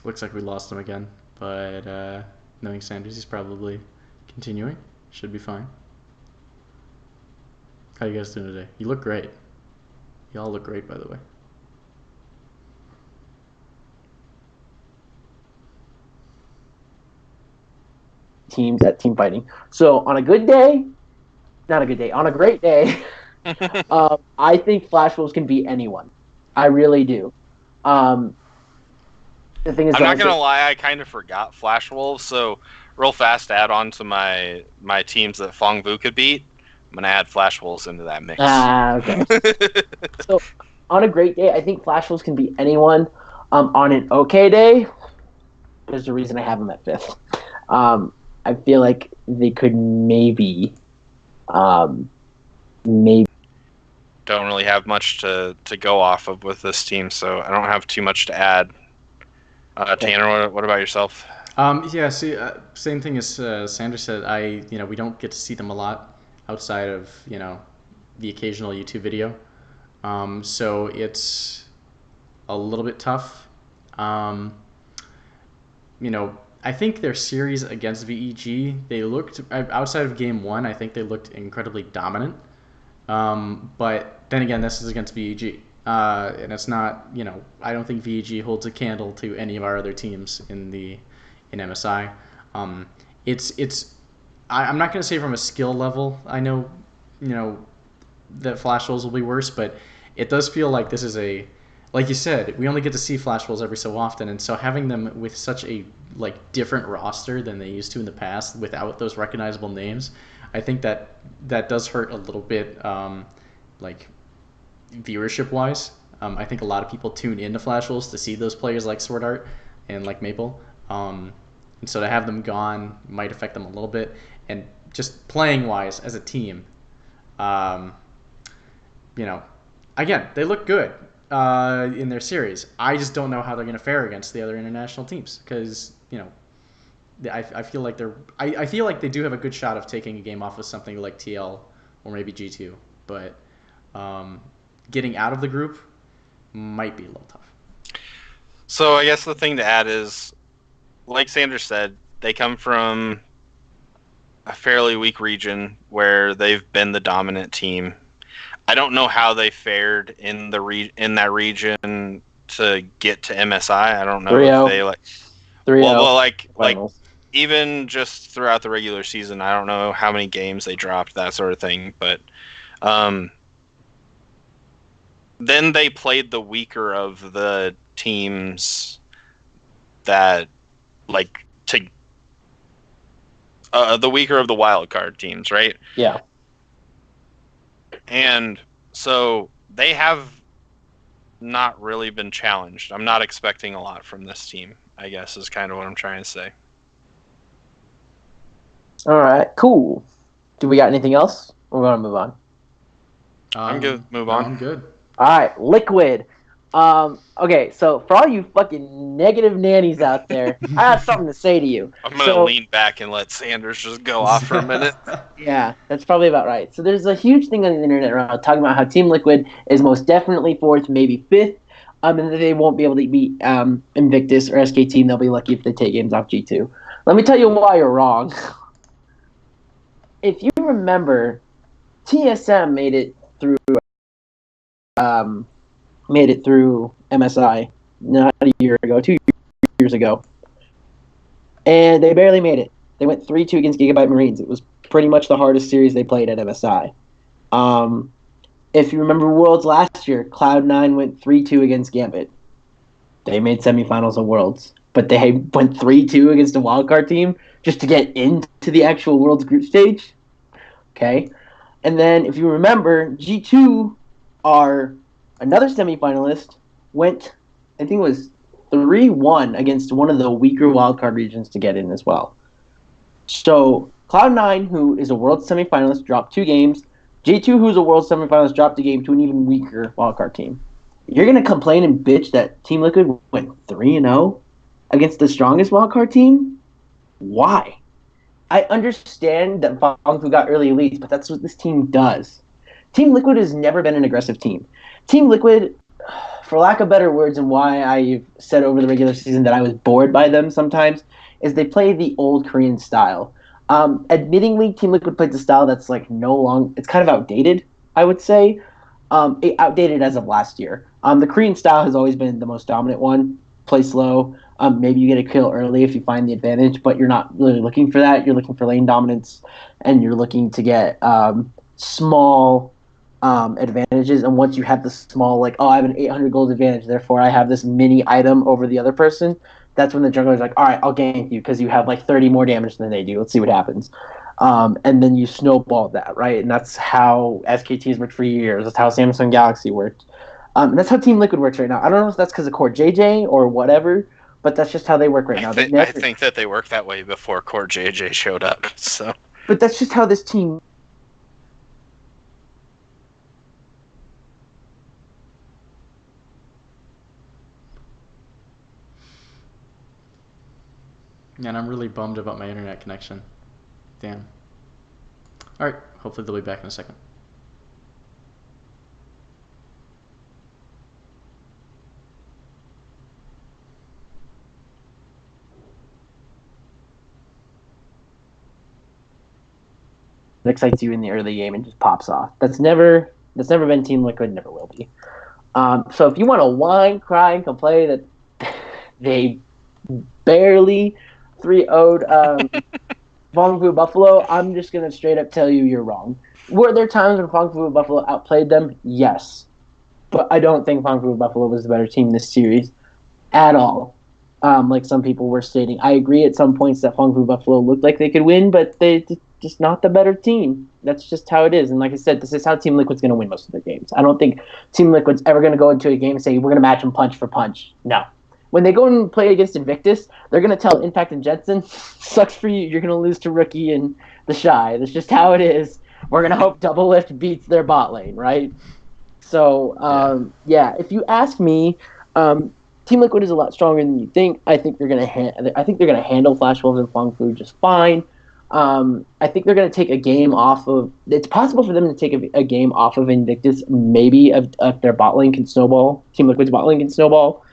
C: Looks like we lost him again, but knowing Sanders, he's probably continuing. Should be fine. How you guys doing today? You look great. You all look great, by the way.
A: Teams at team fighting. So on a good day, not a good day, on a great day, I think Flash Wolves can beat anyone. I really do. The thing is,
B: I'm not gonna lie, I kind of forgot Flash Wolves. So real fast, add on to my teams that Fong Vu could beat. I'm gonna add Flash Wolves into that mix.
A: Okay. So on a great day, I think Flash Wolves can beat anyone. On an okay day, there's a reason I have them at 5th. I feel like they could maybe. Don't
B: really have much to go off of with this team, so I don't have too much to add. Tanner, what about yourself?
C: Yeah, see, same thing as Sanders said. We don't get to see them a lot outside of the occasional YouTube video, so it's a little bit tough. I think their series against VEG, they looked outside of game 1. I think they looked incredibly dominant. But then again, this is against VEG. And it's not, I don't think VEG holds a candle to any of our other teams in MSI. I'm not going to say from a skill level, I know, that Flash Wolves will be worse, but it does feel like this is like you said, we only get to see Flash Wolves every so often, and so having them with such a different roster than they used to in the past without those recognizable names, I think that does hurt a little bit, viewership wise. I think a lot of people tune into Flash Wolves to see those players like Sword Art and like Maple, and so to have them gone might affect them a little bit. And just playing wise as a team, again, they look good in their series. I just don't know how they're going to fare against the other international teams because I feel like I feel like they do have a good shot of taking a game off with something like TL or maybe G2, but getting out of the group might be a little tough.
B: So I guess the thing to add is, like Sanders said, they come from a fairly weak region where they've been the dominant team. I don't know how they fared in that region to get to MSI. I don't know
A: 3-0.
B: if they
A: 3-0.
B: like even just throughout the regular season, I don't know how many games they dropped, that sort of thing. But then they played the weaker of the teams that the weaker of the wild card teams, right?
A: Yeah.
B: And so they have not really been challenged. I'm not expecting a lot from this team, I guess, is kind of what I'm trying to say.
A: All right, cool. Do we got anything else? We're going to move on.
B: I'm good. Move on.
C: I'm good.
A: All right, Liquid. Okay, so for all you fucking negative nannies out there, I have something to say to you.
B: I'm going to lean back and let Sanders just go off for a minute.
A: Yeah, that's probably about right. So there's a huge thing on the internet around talking about how Team Liquid is most definitely 4th, maybe 5th, and that they won't be able to beat Invictus or SKT, and they'll be lucky if they take games off G2. Let me tell you why you're wrong. If you remember TSM made it through MSI not a year ago, 2 years ago, and they barely made it. They went 3-2 against Gigabyte Marines. It was pretty much the hardest series they played at MSI. If you remember Worlds last year, Cloud9 went 3-2 against Gambit. They made semifinals of Worlds, but they went 3-2 against a wildcard team just to get into the actual Worlds group stage. Okay, and then if you remember, G2 are another semifinalist, went, I think it was 3-1 against one of the weaker wildcard regions to get in as well. So Cloud9, who is a World semifinalist, dropped 2 games. G2, who's a World semifinalist, dropped a game to an even weaker wildcard team. You're going to complain and bitch that Team Liquid went 3-0 against the strongest wildcard team? Why? I understand that Fangfu got early elites, but that's what this team does. Team Liquid has never been an aggressive team. Team Liquid, for lack of better words, and why I've said over the regular season that I was bored by them sometimes, is they play the old Korean style. Admittingly, Team Liquid plays a style that's like it's kind of outdated, I would say. Outdated as of last year. The Korean style has always been the most dominant one. Play slow. Maybe you get a kill early if you find the advantage, but you're not really looking for that. You're looking for lane dominance, and you're looking to get small advantages. And once you have the small, like, oh, I have an 800 gold advantage, therefore I have this mini item over the other person, that's when the jungler's like, all right, I'll gank you because you have like 30 more damage than they do. Let's see what happens. And then you snowball that, right? And that's how SKT's worked for years. That's how Samsung Galaxy worked. And that's how Team Liquid works right now. I don't know if that's because of Core JJ or whatever, but that's just how they work right now.
B: I think that they worked that way before Core JJ showed up. So,
A: but that's just how this team.
C: Man, I'm really bummed about my internet connection. Damn. Alright, hopefully they'll be back in a second.
A: It excites you in the early game and just pops off. That's never been Team Liquid, never will be. So if you want to whine, cry, and complain that they barely 3-0'd Fangfu Buffalo, I'm just going to straight up tell you you're wrong. Were there times when Fangfu Buffalo outplayed them? Yes. But I don't think Fangfu Buffalo was the better team this series at all. Like some people were stating. I agree at some points that Fangfu Buffalo looked like they could win, but they just not the better team. That's just how it is. And like I said, this is how Team Liquid's going to win most of their games. I don't think Team Liquid's ever going to go into a game and say, we're going to match them punch for punch. No. When they go and play against Invictus, they're going to tell Impact and Jensen, sucks for you, you're going to lose to Rookie and the Shy. That's just how it is. We're going to hope Double Lift beats their bot lane, right? So, yeah, if you ask me, Team Liquid is a lot stronger than you think. I think they're going to handle Flash Wolves and Fangfu just fine. I think they're going to take a game off of. It's possible for them to take a game off of Invictus, maybe if their bot lane can snowball. Team Liquid's bot lane can snowball.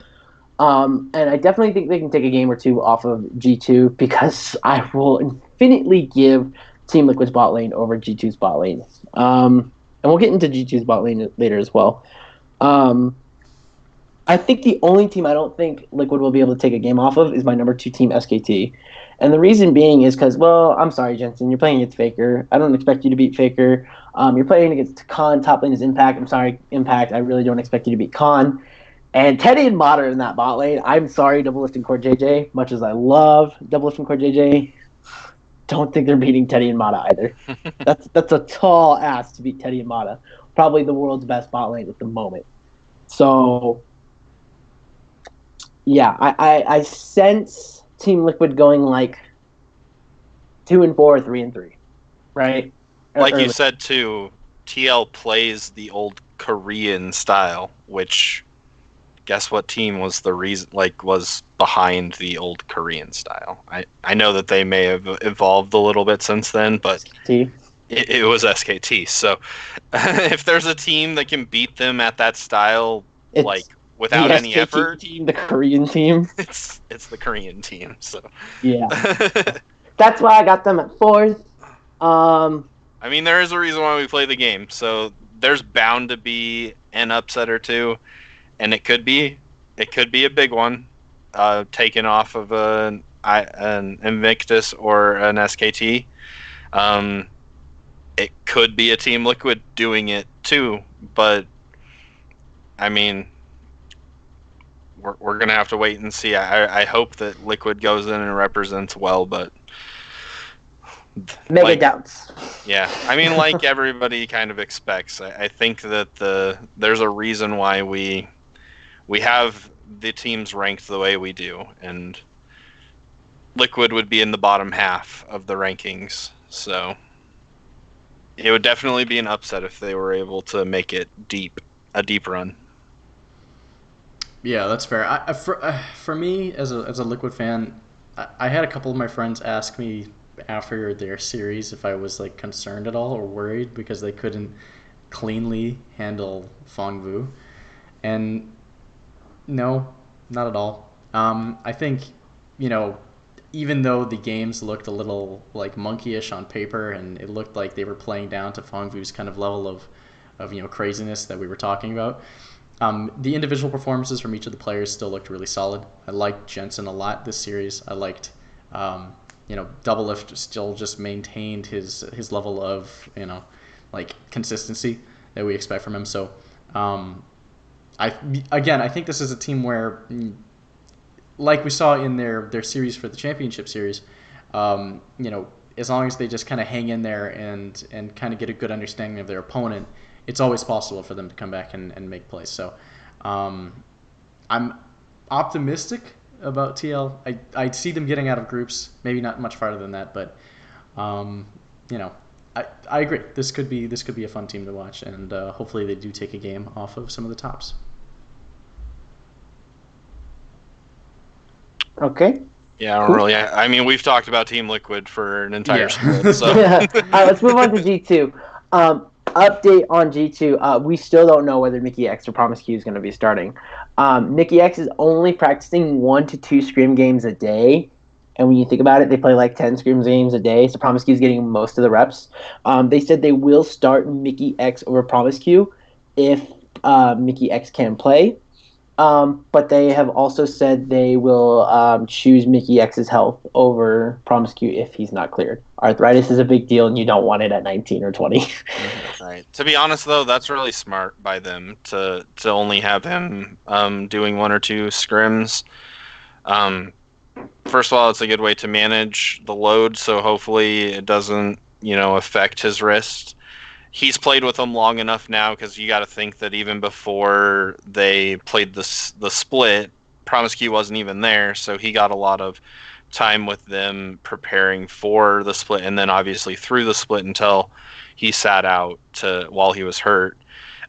A: And I definitely think they can take a game or two off of G2 because I will infinitely give Team Liquid's bot lane over G2's bot lane. And we'll get into G2's bot lane later as well. I think the only team I don't think Liquid will be able to take a game off of is my number 2 team, SKT. And the reason being is because, well, I'm sorry, Jensen, you're playing against Faker. I don't expect you to beat Faker. You're playing against Khan, top lane is Impact. I'm sorry, Impact, I really don't expect you to beat Khan. And Teddy and Mata in that bot lane, I'm sorry, Double Lifting Core JJ, much as I love Double Lifting Core JJ, don't think they're beating Teddy and Mata either. That's a tall ask to beat Teddy and Mata. Probably the world's best bot lane at the moment. So, yeah, I sense Team Liquid going like 2-4, 3-3, right?
B: Like you said too, TL plays the old Korean style, which guess what team was the reason, like, was behind the old Korean style? I know that they may have evolved a little bit since then, but it was SKT. So if there's a team that can beat them at that style, like without any effort,
A: team, the Korean team,
B: it's the Korean team. So
A: yeah, that's why I got them at 4th.
B: I mean, there is a reason why we play the game, so there's bound to be an upset or two, and it could be a big one, taken off of an Invictus or an SKT. It could be a Team Liquid doing it too, but I mean, we're gonna have to wait and see. I hope that Liquid goes in and represents well, but
A: Mega doubts.
B: Yeah, I mean, like everybody kind of expects. I think that there's a reason why we have the teams ranked the way we do, and Liquid would be in the bottom half of the rankings. So it would definitely be an upset if they were able to make it a deep run.
C: Yeah, that's fair. For me, as a Liquid fan, I had a couple of my friends ask me after their series if I was like concerned at all or worried because they couldn't cleanly handle Fongvu, and no, not at all. I think, even though the games looked a little like monkeyish on paper and it looked like they were playing down to Fongvu's kind of level of craziness that we were talking about, the individual performances from each of the players still looked really solid. I liked Jensen a lot this series. I liked Doublelift still just maintained his level of like consistency that we expect from him. So I think this is a team where, like we saw in their series for the championship series, as long as they just kind of hang in there and kind of get a good understanding of their opponent, it's always possible for them to come back and make plays. So I'm optimistic about TL. I see them getting out of groups, maybe not much farther than that, but I agree. This could be a fun team to watch, and hopefully they do take a game off of some of the tops.
A: Okay.
B: Yeah, I don't really. I mean, we've talked about Team Liquid for an entire split. So.
A: All right, let's move on to G2. Update on G2. We still don't know whether Mickey X or Promise Q is going to be starting. Mickey X is only practicing 1 to 2 scrim games a day. And when you think about it, they play like 10 scrim games a day. So Promise Q is getting most of the reps. They said they will start Mickey X over Promise Q if Mickey X can play. But they have also said they will choose Mickey X's health over Promise Q if he's not cleared. Arthritis is a big deal, and you don't want it at 19 or 20.
B: Right. To be honest, though, that's really smart by them to only have him doing 1 or 2 scrims. First of all, it's a good way to manage the load, so hopefully it doesn't, affect his wrist. He's played with them long enough now, because you got to think that even before they played the split, Promise Q wasn't even there, so he got a lot of time with them preparing for the split, and then obviously through the split until he sat out while he was hurt.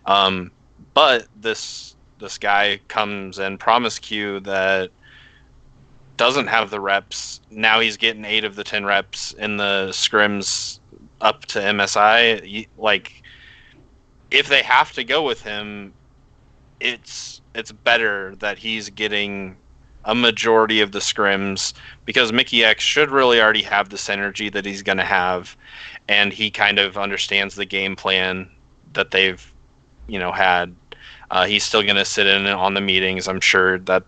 B: But this guy comes and Promise Q that doesn't have the reps. Now he's getting 8 of the 10 reps in the scrims up to MSI. Like, if they have to go with him, it's better that he's getting a majority of the scrims, because Mickey X should really already have the synergy that he's going to have, and he kind of understands the game plan that they've had. He's still going to sit in on the meetings. I'm sure that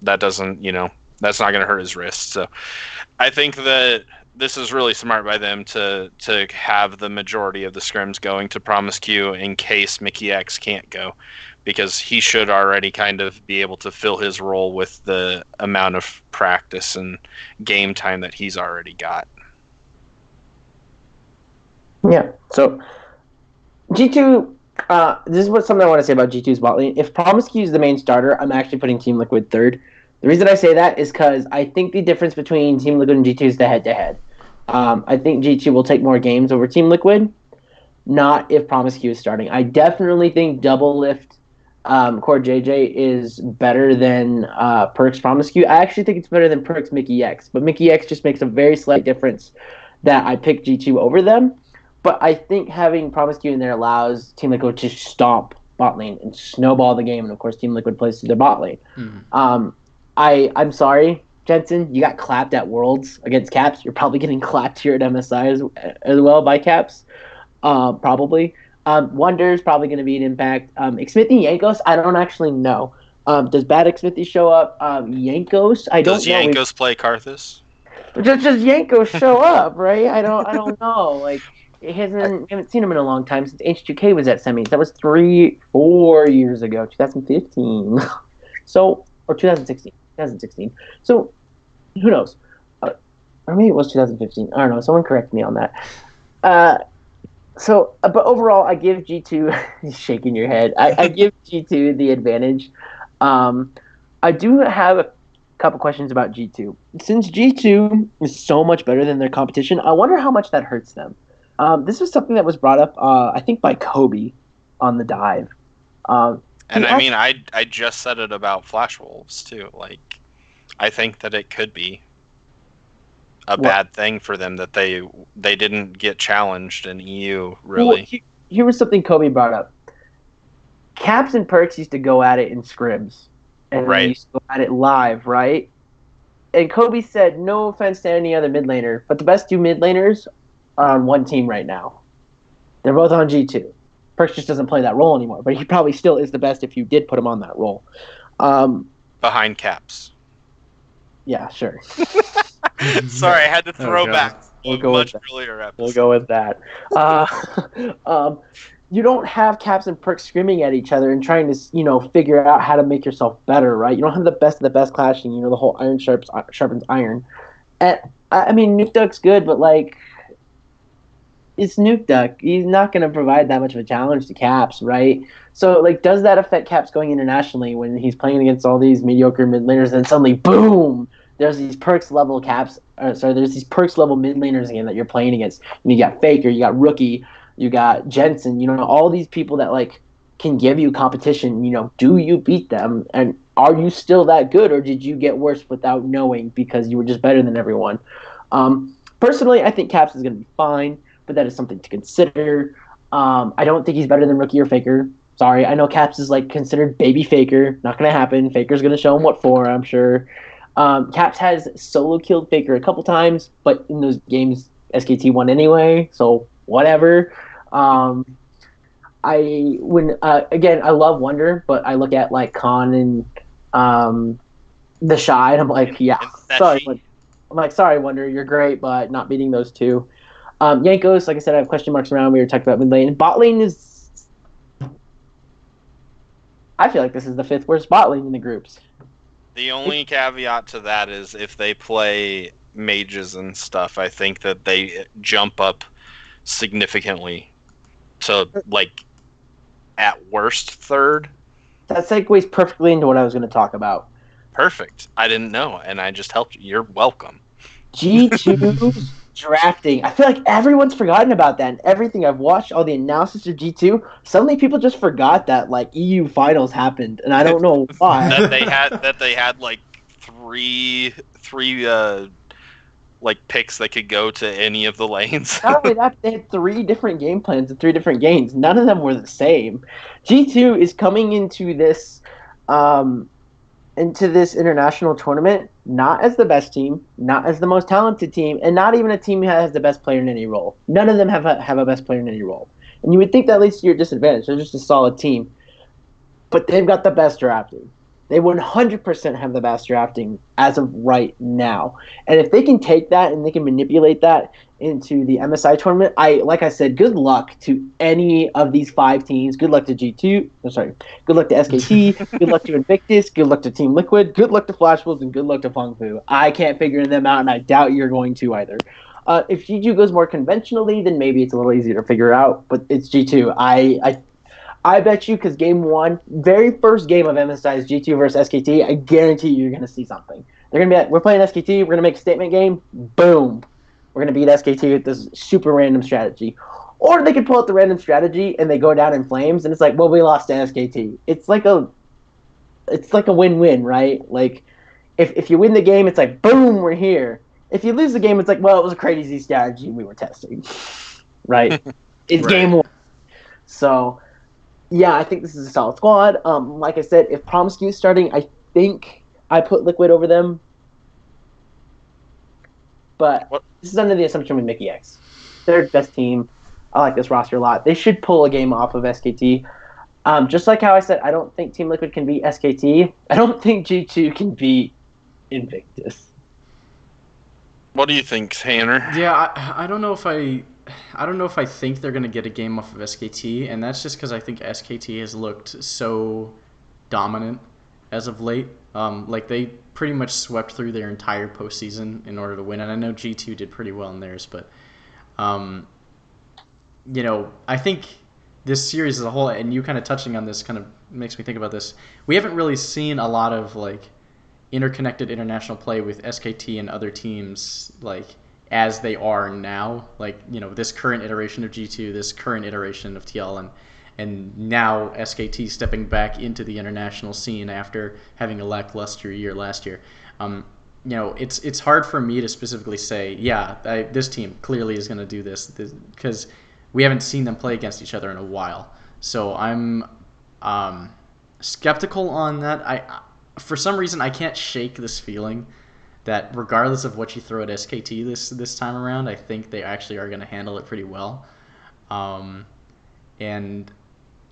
B: doesn't that's not going to hurt his wrist. So I think that this is really smart by them to have the majority of the scrims going to Promise Q in case Mickey X can't go, because he should already kind of be able to fill his role with the amount of practice and game time that he's already got.
A: Yeah, so G2, this is something I want to say about G2's bot lane. If Promise Q is the main starter, I'm actually putting Team Liquid third. The reason I say that is because I think the difference between Team Liquid and G2 is the head-to-head. I think G2 will take more games over Team Liquid, not if Promise Q is starting. I definitely think Doublelift Core JJ is better than Perks Promise Q. I actually think it's better than Perks Mickey X, but Mickey X just makes a very slight difference that I picked G2 over them. But I think having Promise Q in there allows Team Liquid to stomp bot lane and snowball the game, and of course Team Liquid plays to their bot lane. Mm-hmm. I'm sorry, Jensen, you got clapped at Worlds against Caps. You're probably getting clapped here at MSI as well by Caps, probably. Wonder's probably going to be an impact. Xmithy Yankos, I don't actually know. Does Bad Xmithy show up? Yankos, I don't know.
B: Does Yankos play Karthus?
A: Just Yankos show up, right? I don't know. Like we haven't seen him in a long time since H2K was at semis. That was 4 years ago, 2015. So or 2016. So who knows? Or maybe it was 2015. I don't know. Someone correct me on that. But overall, I give G2. He's shaking your head. I give G2 the advantage. I do have a couple questions about G2. Since G2 is so much better than their competition, I wonder how much that hurts them. This was something that was brought up, I think, by Kobe on the dive.
B: I just said it about Flash Wolves too. Like, I think that it could be a bad thing for them that they didn't get challenged in EU. Really,
A: well, here was something Kobe brought up. Caps and Perks used to go at it in scrims, and they used to go at it live, right? And Kobe said, no offense to any other mid laner, but the best two mid laners are on one team right now. They're both on G2. Perks just doesn't play that role anymore, but he probably still is the best if you did put him on that role.
B: Behind Caps.
A: Yeah, sure.
B: Sorry, I had to throw back much earlier episode.
A: We'll go with that. You don't have Caps and Perks screaming at each other and trying to, figure out how to make yourself better, right? You don't have the best of the best clashing. The whole iron sharpens iron. And I mean, Nuke Duck's good, but it's Nuke Duck. He's not going to provide that much of a challenge to Caps, right? So, does that affect Caps going internationally when he's playing against all these mediocre mid laners and suddenly, boom, there's these Perks level Caps. There's these Perks level mid laners again that you're playing against. And you got Faker, you got Rookie, you got Jensen, all these people that can give you competition. Do you beat them? And are you still that good, or did you get worse without knowing because you were just better than everyone? Personally, I think Caps is going to be fine, but that is something to consider. I don't think he's better than Rookie or Faker. Sorry, I know Caps is considered baby Faker. Not going to happen. Faker's going to show him what for, I'm sure. Caps has solo killed Faker a couple times, but in those games, SKT won anyway, so whatever. I love Wonder, but I look at Khan and the Shy, and I'm like, yeah, sorry. Sorry, Wonder, you're great, but not beating those two. Yankos, like I said, I have question marks around. We were talking about mid lane. Bot lane is. I feel like this is the fifth worst bot lane in the groups.
B: The only caveat to that is if they play mages and stuff, I think that they jump up significantly to at worst third.
A: That segues perfectly into what I was going to talk about.
B: Perfect. I didn't know, and I just helped you. You're welcome.
A: G2's drafting. I feel like everyone's forgotten about that. And everything I've watched, all the analysis of G2, suddenly people just forgot that EU finals happened, and I don't know why.
B: that they had three picks that could go to any of the lanes.
A: Not only that, they had 3 different game plans and 3 different games. None of them were the same. G2 is coming into this international tournament not as the best team, not as the most talented team, and not even a team that has the best player in any role. None of them have a best player in any role. And you would think that leads to your disadvantage. They're just a solid team. But they've got the best drafting. They 100% have the best drafting as of right now. And if they can take that and they can manipulate that into the MSI tournament, like I said, good luck to any of these 5 teams. Good luck to G2. Good luck to SKT. Good luck to Invictus. Good luck to Team Liquid. Good luck to Flash Wolves, and good luck to Feng Fu. I can't figure them out, and I doubt you're going to either. If G2 goes more conventionally, then maybe it's a little easier to figure out. But it's G2. I bet you, because game 1, very first game of MSI is G2 versus SKT, I guarantee you're going to see something. They're going to be we're playing SKT, we're going to make a statement game, boom. We're going to beat SKT with this super random strategy. Or they could pull out the random strategy and they go down in flames, and it's we lost to SKT. It's like a win-win, right? If you win the game, it's boom, we're here. If you lose the game, it's it was a crazy strategy we were testing. Right? It's
B: right.
A: Game 1. So... yeah, I think this is a solid squad. Like I said, if Promiscuous starting, I think I put Liquid over them. but this is under the assumption with Mickey X. They're best team. I like this roster a lot. They should pull a game off of SKT. Just like how I said, I don't think Team Liquid can beat SKT. I don't think G2 can beat Invictus.
B: What do you think, Tanner?
C: Yeah, I don't know if I think they're gonna get a game off of SKT, and that's just because I think SKT has looked so dominant as of late. Like they pretty much swept through their entire postseason in order to win, and I know G2 did pretty well in theirs, but I think this series as a whole, and you kind of touching on this kind of makes me think about this. We haven't really seen a lot of like interconnected international play with SKT and other teams like as they are now. Like this current iteration of G2, this current iteration of TL, and now SKT stepping back into the international scene after having a lackluster year last year. It's hard for me to specifically say, this team clearly is going to do this because we haven't seen them play against each other in a while. So I'm skeptical on that. For some reason, I can't shake this feeling that regardless of what you throw at SKT this time around, I think they actually are going to handle it pretty well. And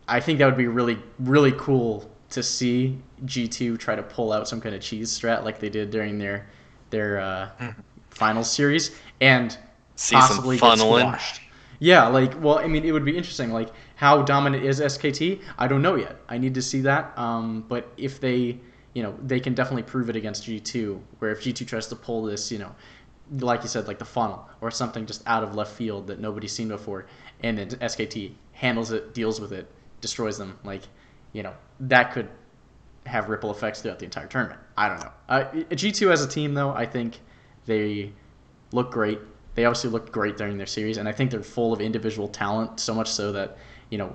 C: I think that would be really, really cool to see G2 try to pull out some kind of cheese strat like they did during their finals series and
B: see
C: possibly
B: some
C: get
B: funneling.
C: squashed. Yeah, it would be interesting. Like, how dominant is SKT? I don't know yet. I need to see that. But if they, they can definitely prove it against G2, where if G2 tries to pull this, like you said, like the funnel or something just out of left field that nobody's seen before, and then SKT handles it, deals with it, destroys them, that could have ripple effects throughout the entire tournament. I don't know. G2 as a team, though, I think they look great. They obviously looked great during their series, and I think they're full of individual talent, so much so that,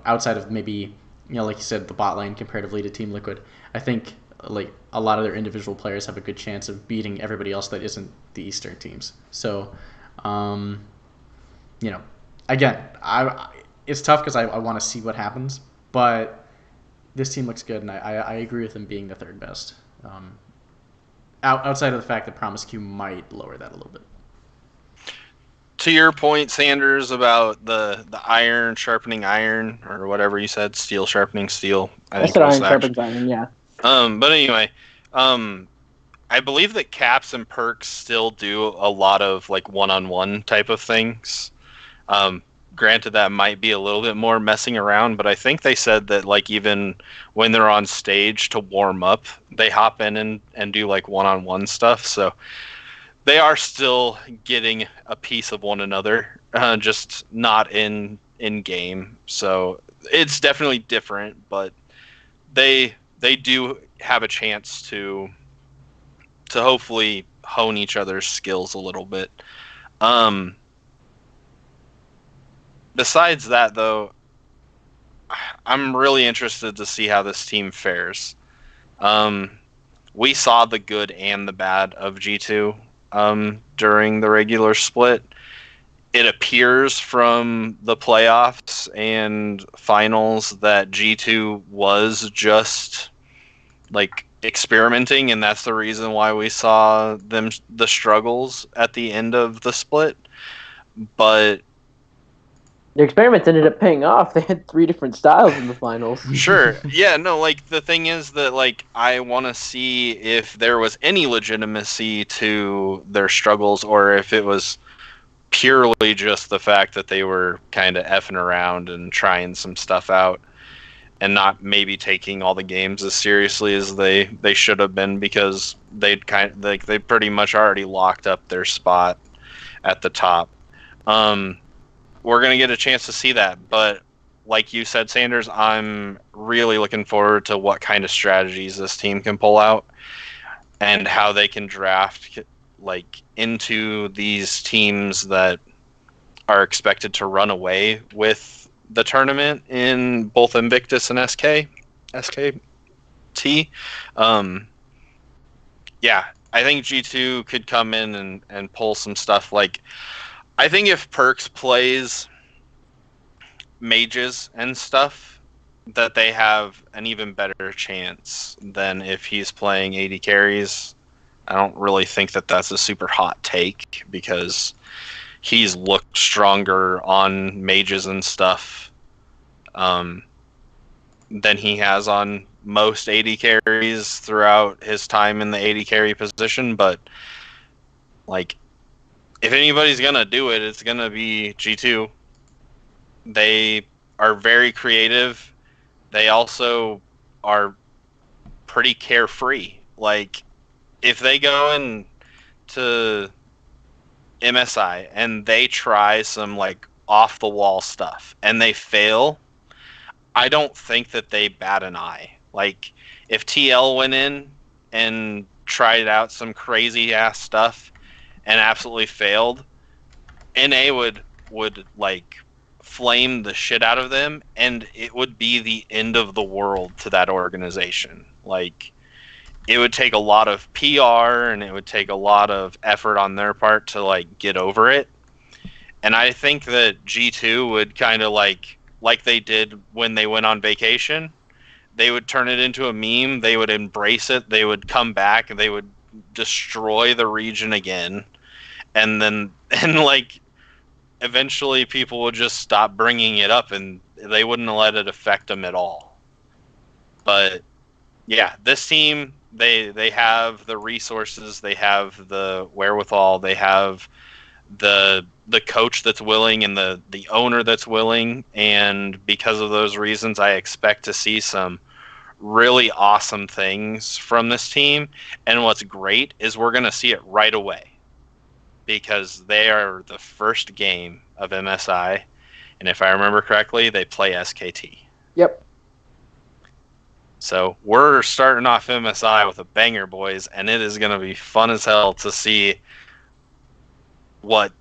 C: outside of maybe, like you said, the bot lane comparatively to Team Liquid, I think like a lot of their individual players have a good chance of beating everybody else that isn't the Eastern teams. So, again, it's tough because I want to see what happens, but this team looks good, and I agree with them being the third best. Outside of the fact that Promise Q might lower that a little bit.
B: To your point, Sanders, about the iron sharpening iron, or whatever you said, steel sharpening steel.
A: I said iron sharpens iron, yeah.
B: But anyway, I believe that Caps and Perks still do a lot of like one-on-one type of things. Granted, that might be a little bit more messing around, but I think they said that like even when they're on stage to warm up, they hop in and do like one-on-one stuff. So they are still getting a piece of one another, just not in game. So it's definitely different, but they do have a chance to hopefully hone each other's skills a little bit. Besides that, though, I'm really interested to see how this team fares. We saw the good and the bad of G2 during the regular split. It appears from the playoffs and finals that G2 was just like experimenting, and that's the reason why we saw the struggles at the end of the split. But
A: their experiments ended up paying off. They had 3 different styles in the finals.
B: Sure. Yeah, no, like the thing is that like I want to see if there was any legitimacy to their struggles, or if it was purely just the fact that they were kind of effing around and trying some stuff out and not maybe taking all the games as seriously as they should have been, because they pretty much already locked up their spot at the top. We're going to get a chance to see that, but like you said, Sanders, I'm really looking forward to what kind of strategies this team can pull out and how they can draft like into these teams that are expected to run away with the tournament in both Invictus and SKT. Yeah, I think G2 could come in and pull some stuff. Like, I think if Perks plays mages and stuff, that they have an even better chance than if he's playing AD carries. I don't really think that that's a super hot take because he's looked stronger on mages and stuff than he has on most AD carries throughout his time in the AD carry position. But like, if anybody's gonna do it, it's gonna be G2. They are very creative. They also are pretty carefree. Like, if they go into MSI and they try some like off the wall stuff and they fail, I don't think that they bat an eye. Like, if TL went in and tried out some crazy ass stuff and absolutely failed, NA would like flame the shit out of them, and it would be the end of the world to that organization. Like, it would take a lot of PR and it would take a lot of effort on their part to like get over it. And I think that G2 would kind of like they did when they went on vacation. They would turn it into a meme. They would embrace it. They would come back and they would destroy the region again. And then, like, eventually people would just stop bringing it up and they wouldn't let it affect them at all. But yeah, this team, they have the resources, they have the wherewithal, they have the coach that's willing and the owner that's willing, and because of those reasons I expect to see some really awesome things from this team. And what's great is we're going to see it right away because they are the first game of MSI, and if I remember correctly, they play SKT.
A: Yep.
B: So we're starting off MSI with a banger, boys, and it is going to be fun as hell to see what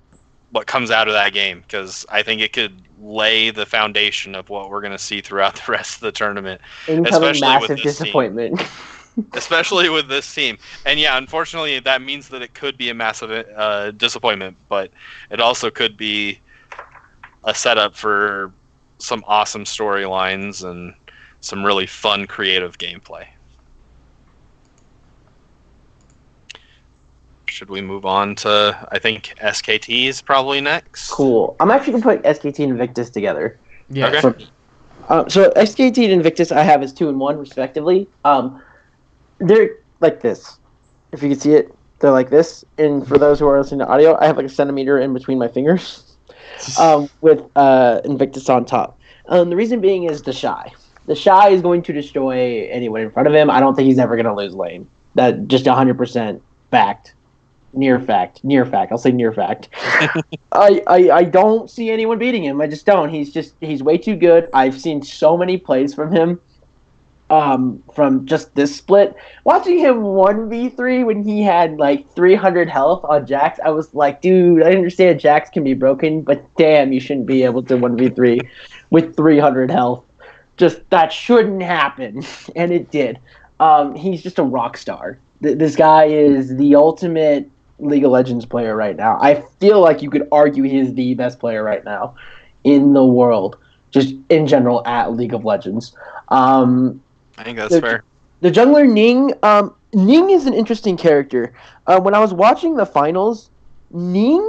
B: comes out of that game, because I think it could lay the foundation of what we're going to see throughout the rest of the tournament.
A: Incoming massive disappointment.
B: Especially with this team. And yeah, unfortunately, that means that it could be a massive disappointment, but it also could be a setup for some awesome storylines and some really fun, creative gameplay. Should we move on to, I think, SKT is probably next?
A: Cool. I'm actually going to put SKT and Invictus together.
C: Yeah.
B: Okay.
A: So SKT and Invictus I have as 2 and 1, respectively. They're like this. If you can see it, they're like this. And for those who are listening to audio, I have like a centimeter in between my fingers with Invictus on top. The reason being is the Shy. The Shy is going to destroy anyone in front of him. I don't think he's ever going to lose lane. That just 100% fact. Near fact. I'll say near fact. I don't see anyone beating him. I just don't. He's way too good. I've seen so many plays from him. From just this split, watching him 1v3 when he had like 300 health on Jax, I was like, dude, I understand Jax can be broken, but damn, you shouldn't be able to 1v3 with 300 health. Just that shouldn't happen, and it did. He's just a rock star. This guy is the ultimate League of Legends player right now. I feel like you could argue he is the best player right now in the world, just in general at League of Legends.
B: I think that's fair.
A: The jungler Ning, Ning is an interesting character. When I was watching the finals, Ning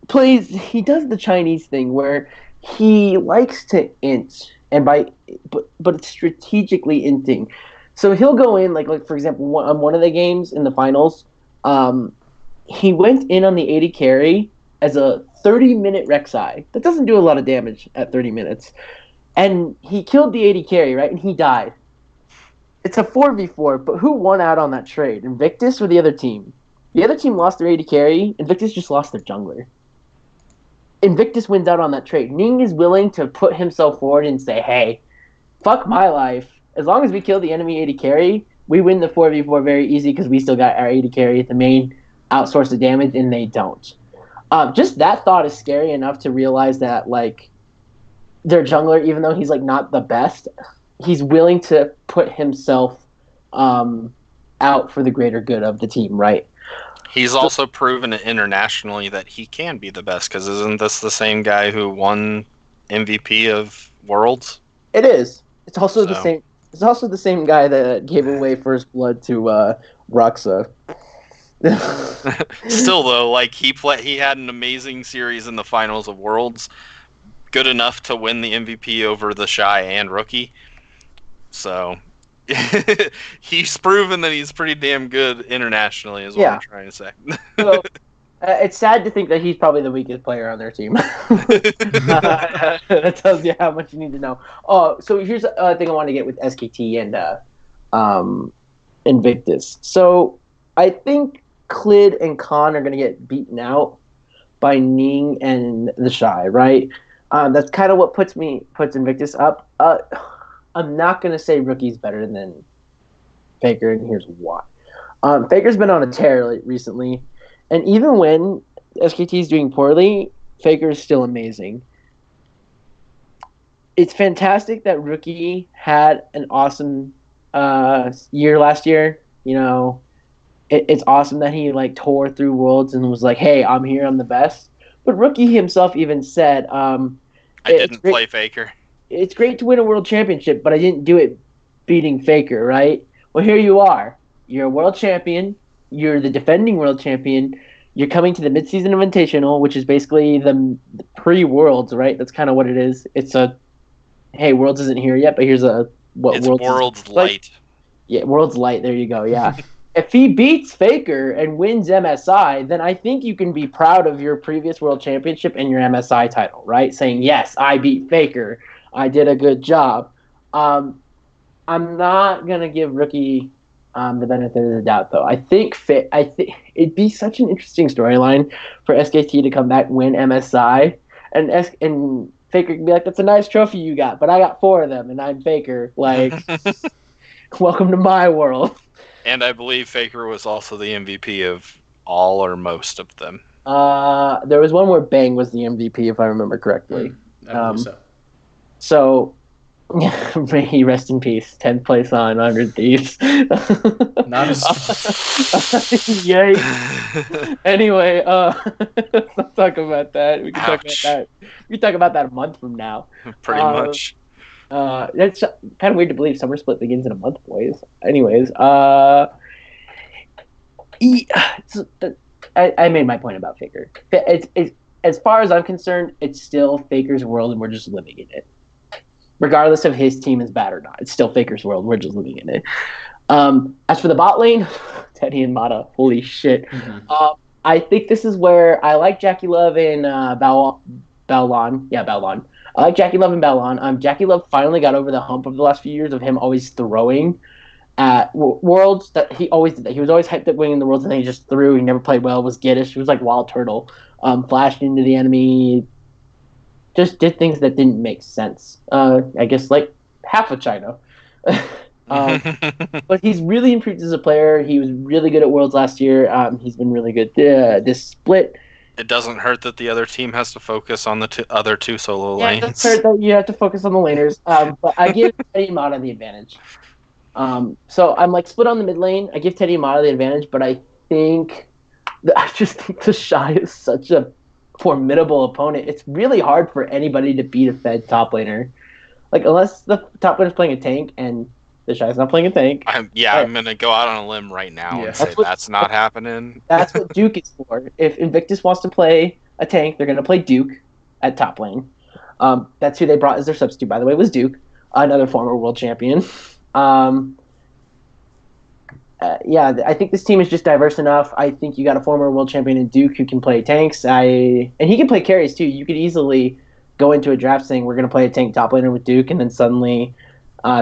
A: he does the Chinese thing where he likes to int, and but it's strategically inting. So he'll go in, like for example, on one of the games in the finals, he went in on the AD carry as a 30-minute Rek'Sai. That doesn't do a lot of damage at 30 minutes. And he killed the AD carry, right? And he died. It's a 4v4, but who won out on that trade? Invictus or the other team? The other team lost their AD carry. Invictus just lost their jungler. Invictus wins out on that trade. Ning is willing to put himself forward and say, hey, fuck my life. As long as we kill the enemy AD carry, we win the 4v4 very easy because we still got our AD carry at the main outsource the damage, and they don't. Just that thought is scary enough to realize that, like, their jungler, even though he's, like, not the best, he's willing to put himself out for the greater good of the team, right?
B: He's also proven it internationally that he can be the best, because isn't this the same guy who won MVP of Worlds?
A: It is. It's also the same. It's also the same guy that gave away first blood to Roxa.
B: Still though, like he had an amazing series in the finals of Worlds, good enough to win the MVP over the Shy and Rookie. So he's proven that he's pretty damn good internationally, is what I'm trying to say.
A: So, it's sad to think that he's probably the weakest player on their team. That tells you how much you need to know. Oh, so here's a thing I want to get with SKT and Invictus. So I think Clid and Khan are going to get beaten out by Ning and the Shy, right? That's kind of what puts Invictus up. I'm not going to say Rookie's better than Faker, and here's why. Faker's been on a tear recently, and even when SKT is doing poorly, Faker is still amazing. It's fantastic that Rookie had an awesome year last year. You know, it's awesome that he like tore through Worlds and was like, "Hey, I'm here, I'm the best." But Rookie himself even said,
B: "I didn't play Faker.
A: It's great to win a world championship, but I didn't do it beating Faker, right? Well, here you are. You're a world champion. You're the defending world champion. You're coming to the midseason invitational, which is basically the pre-Worlds, right? That's kind of what it is. It's hey, Worlds isn't here yet, but here's
B: it's Worlds Light.
A: Yeah, Worlds Light. There you go. Yeah. If he beats Faker and wins MSI, then I think you can be proud of your previous world championship and your MSI title, right? Saying, yes, I beat Faker. I did a good job. I'm not going to give Rookie the benefit of the doubt, though. I think it'd be such an interesting storyline for SKT to come back, win MSI, and Faker can be like, "That's a nice trophy you got, but I got 4 of them, and I'm Faker. Like, welcome to my world."
B: And I believe Faker was also the MVP of all or most of them.
A: There was one where Bang was the MVP, if I remember correctly.
C: I believe so.
A: So, may he rest in peace. 10th place on 100 Thieves.
C: Not as...
A: Yay. Anyway, let's not talk about that. We can talk about that. We can talk about that a month from now.
B: Pretty much.
A: That's kind of weird to believe Summer Split begins in a month, boys. Anyways, I made my point about Faker. It's as far as I'm concerned, it's still Faker's world, and we're just living in it. Regardless of his team is bad or not, it's still Faker's world. We're just living in it. As for the bot lane, Teddy and Mata, holy shit. Mm-hmm. I think this is where I like Jackie Love and Baolon. Yeah, Baolon. I like Jackie Love and Baolon. Jackie Love finally got over the hump of the last few years of him always throwing at Worlds. That he always did that. He was always hyped up winning the Worlds, and then he just threw. He never played well. Was skittish. He was like Wild Turtle. Flashed into the enemy. Just did things that didn't make sense. I guess like half of China. But he's really improved as a player. He was really good at Worlds last year. He's been really good this split.
B: It doesn't hurt that the other team has to focus on the other 2 solo lanes.
A: Yeah, it doesn't hurt that you have to focus on the laners. But I give Teddy Mata the advantage. So I'm like split on the mid lane. I give Teddy Mata the advantage, but I just think the Shy is such a formidable opponent. It's really hard for anybody to beat a Fed top laner. Like, unless the top laner is playing a tank and the Shy's not playing a tank.
B: I'm going to go out on a limb right now and say that's not happening.
A: That's what Duke is for. If Invictus wants to play a tank, they're going to play Duke at top lane. That's who they brought as their substitute, by the way, was Duke, another former world champion. I think this team is just diverse enough. I think you got a former world champion in Duke who can play tanks. And he can play carries too. You could easily go into a draft saying we're going to play a tank top laner with Duke, and then suddenly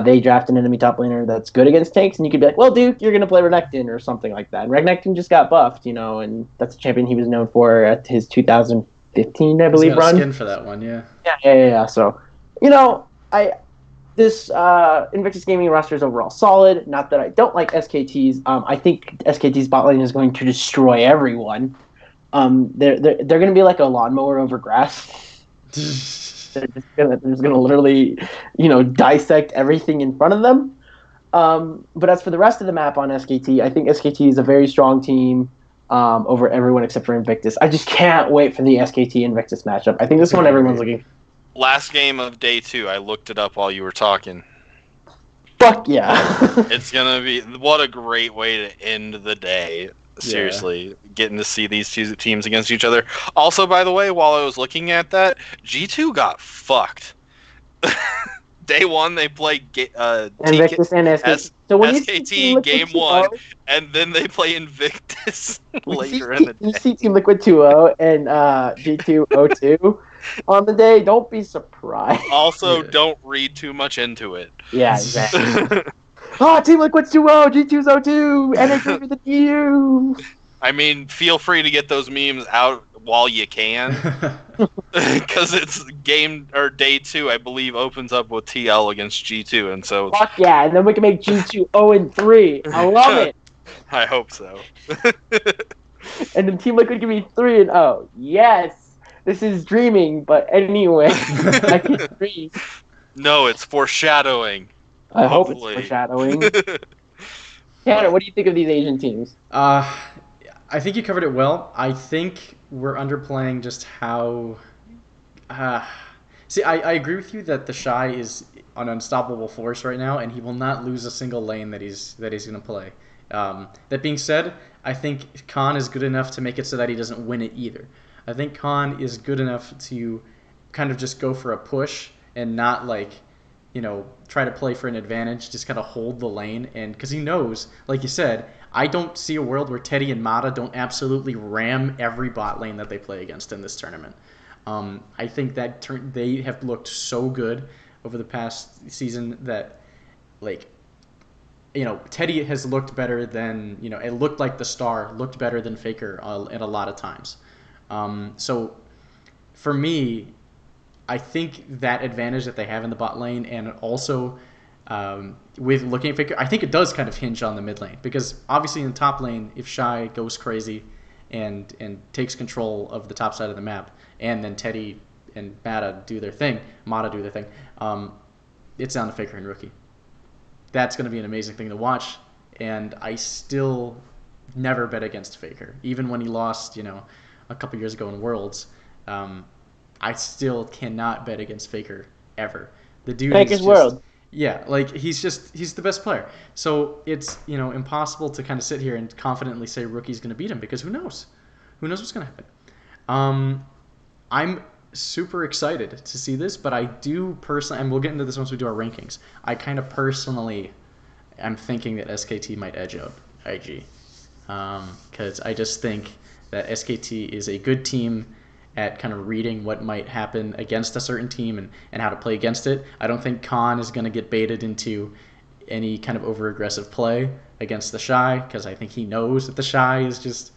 A: they draft an enemy top laner that's good against tanks, and you could be like, well, Duke, you're going to play Renekton or something like that. And Renekton just got buffed, and that's a champion he was known for at his 2015, I believe, run.
C: Skin for that one, yeah.
A: Yeah. So, this Invictus Gaming roster is overall solid. Not that I don't like SKT's. I think SKT's bot lane is going to destroy everyone. They're going to be like a lawnmower over grass. They're just gonna literally, dissect everything in front of them. But as for the rest of the map on SKT, I think SKT is a very strong team over everyone except for Invictus. I just can't wait for the SKT Invictus matchup. I think this one everyone's looking.
B: Last game of day 2, I looked it up while you were talking.
A: Fuck yeah!
B: It's gonna be what a great way to end the day. Seriously, getting to see these two teams against each other. Also, by the way, while I was looking at that, G2 got fucked. Day one, they play
A: Invictus and SKT. So when you see Team
B: SKT
A: Liquid
B: game
A: 2-0,
B: one, and then they play Invictus
A: when you see,
B: later in the
A: when you
B: day.
A: see Team Liquid 2-0 and G2 0-2 on the day, don't be surprised.
B: Also, don't read too much into it.
A: Yeah, exactly. Team Liquid's 2-0, G2's 0-2, and it's bigger than you.
B: I mean, feel free to get those memes out while you can, because it's day 2, I believe, opens up with TL against G2, and so
A: Fuck yeah, and then we can make G2 0-3. I love it.
B: I hope so.
A: And then Team Liquid can be 3-0. Yes, this is dreaming, but anyway, I can dream.
B: No, it's foreshadowing.
A: I hope
B: Hopefully.
A: it's foreshadowing. Tanner, what do you think of these Asian teams?
C: I think you covered it well. I think we're underplaying just how. See, I agree with you that the Shy is an unstoppable force right now, and he will not lose a single lane that he's going to play. That being said, I think Khan is good enough to make it so that he doesn't win it either. I think Khan is good enough to kind of just go for a push and not try to play for an advantage, just kind of hold the lane, and because he knows, like you said, I don't see a world where Teddy and Mata don't absolutely ram every bot lane that they play against in this tournament. I think that they have looked so good over the past season that, Teddy has looked better than, it looked like the Star looked better than Faker at a lot of times. So for me, I think that advantage that they have in the bot lane, and also with looking at Faker, I think it does kind of hinge on the mid lane, because obviously in the top lane, if Shy goes crazy and takes control of the top side of the map, and then Teddy and Mata do their thing, it's down to Faker and Rookie. That's going to be an amazing thing to watch, and I still never bet against Faker, even when he lost, a couple years ago in Worlds. I still cannot bet against Faker ever. The dude
A: Faker's world.
C: Yeah, he's the best player. So it's, impossible to kind of sit here and confidently say Rookie's going to beat him, because who knows? Who knows what's going to happen? I'm super excited to see this, but I do personally, and we'll get into this once we do our rankings, I kind of personally am thinking that SKT might edge out IG. Because I just think that SKT is a good team at kind of reading what might happen against a certain team and how to play against it. I don't think Khan is going to get baited into any kind of over-aggressive play against the Shy, because I think he knows that the Shy is just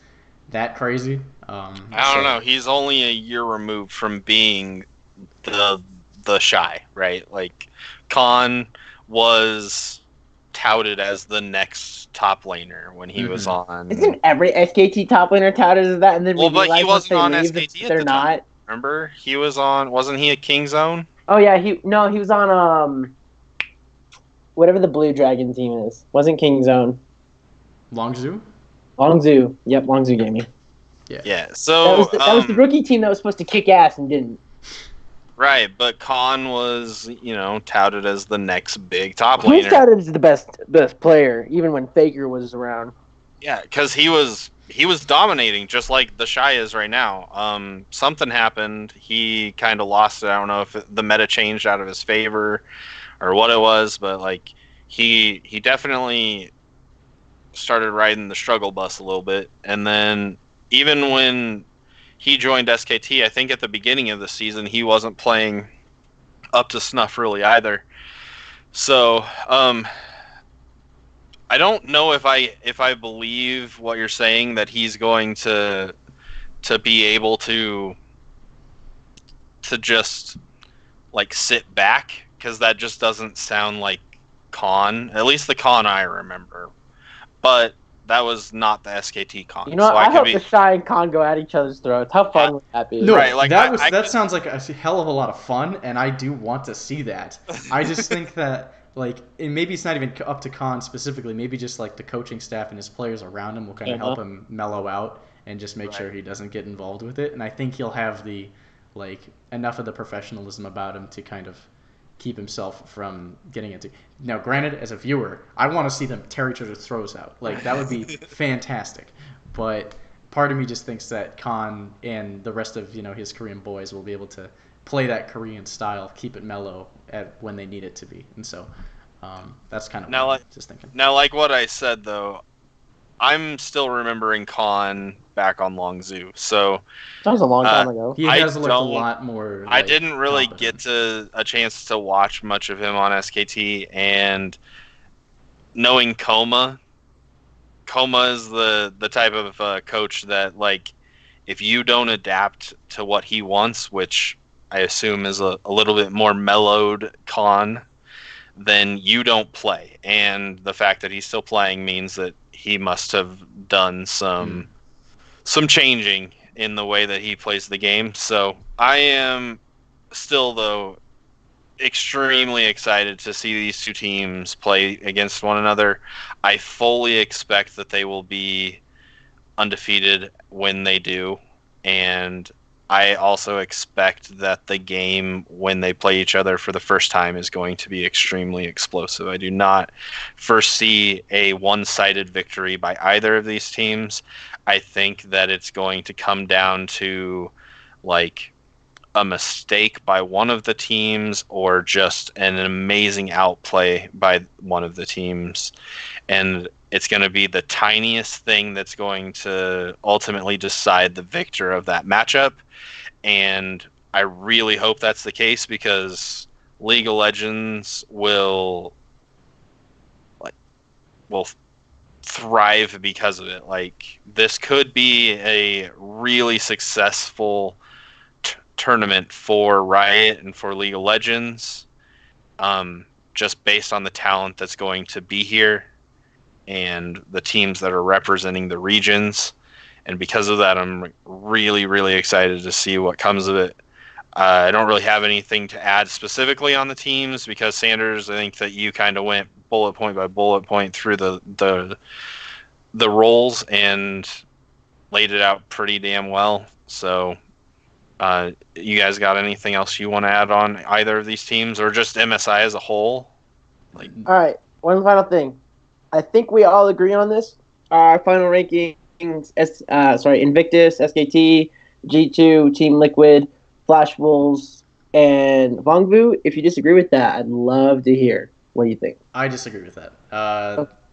C: that crazy.
B: I don't know. He's only a year removed from being the Shy, right? Khan was touted as the next top laner when he was on.
A: Isn't every SKT top laner touted as that? And then
B: but he wasn't on
A: SKT
B: at
A: they're
B: the
A: not.
B: time. Remember, he was on. Wasn't he at Kingzone?
A: Oh yeah, he was on whatever the Blue Dragon team is. Wasn't Kingzone.
C: Longzhu.
A: Yep, Longzhu Gaming.
B: Yeah. So
A: that was the rookie team that was supposed to kick ass and didn't.
B: Right, but Khan was, touted as the next big top
A: He was
B: laner.
A: touted as the best player, even when Faker was around.
B: Yeah, because he was dominating, just like the Shy is right now. Something happened. He kind of lost it. I don't know if the meta changed out of his favor or what it was, but he definitely started riding the struggle bus a little bit. And then even when he joined SKT, I think at the beginning of the season, he wasn't playing up to snuff really either. So, I don't know if I believe what you're saying, that he's going to be able to just sit back, because that just doesn't sound like Khan. At least the Khan I remember. But that was not the SKT Khan.
A: I hope the Shy and Khan go at each other's throats. How fun would that be?
C: No, right, that sounds like a hell of a lot of fun, and I do want to see that. I just think that, and maybe it's not even up to Khan specifically. Maybe just the coaching staff and his players around him will kind of help him mellow out and just make sure he doesn't get involved with it. And I think he'll have the enough of the professionalism about him to kind of keep himself from getting into. Now, granted, as a viewer, I want to see them tear each other's throats out. That would be fantastic. but part of me just thinks that Khan and the rest of his Korean boys will be able to play that Korean style, keep it mellow when they need it to be, and so that's kind of what I'm just thinking.
B: Now, like what I said though, I'm still remembering Khan back on Longzhu, so
A: that was a long time ago.
C: He has looked a lot more.
B: I didn't really get a chance to watch much of him on SKT, and knowing Koma is the type of coach that, like, if you don't adapt to what he wants, which I assume is a little bit more mellowed Khan, then you don't play. And the fact that he's still playing means that he must have done some changing in the way that he plays the game. So I am still, though, extremely excited to see these two teams play against one another. I fully expect that they will be undefeated when they do, and I also expect that the game, when they play each other for the first time, is going to be extremely explosive. I do not foresee a one-sided victory by either of these teams. I think that it's going to come down to, like, a mistake by one of the teams or just an amazing outplay by one of the teams. And it's going to be the tiniest thing that's going to ultimately decide the victor of that matchup. And I really hope that's the case, because League of Legends will thrive because of it. Like, this could be a really successful tournament for Riot and for League of Legends, just based on the talent that's going to be here and the teams that are representing the regions. And because of that, I'm really, really excited to see what comes of it. I don't really have anything to add specifically on the teams, because Sanders, I think that you kind of went bullet point by bullet point through the roles and laid it out pretty damn well. So you guys got anything else you want to add on either of these teams, or just MSI as a whole?
A: All right, one final thing. I think we all agree on this. Our final rankings: Invictus, SKT, G2, Team Liquid, Flash Wolves, and Vongvu. If you disagree with that, I'd love to hear. What do you think?
C: I disagree with that.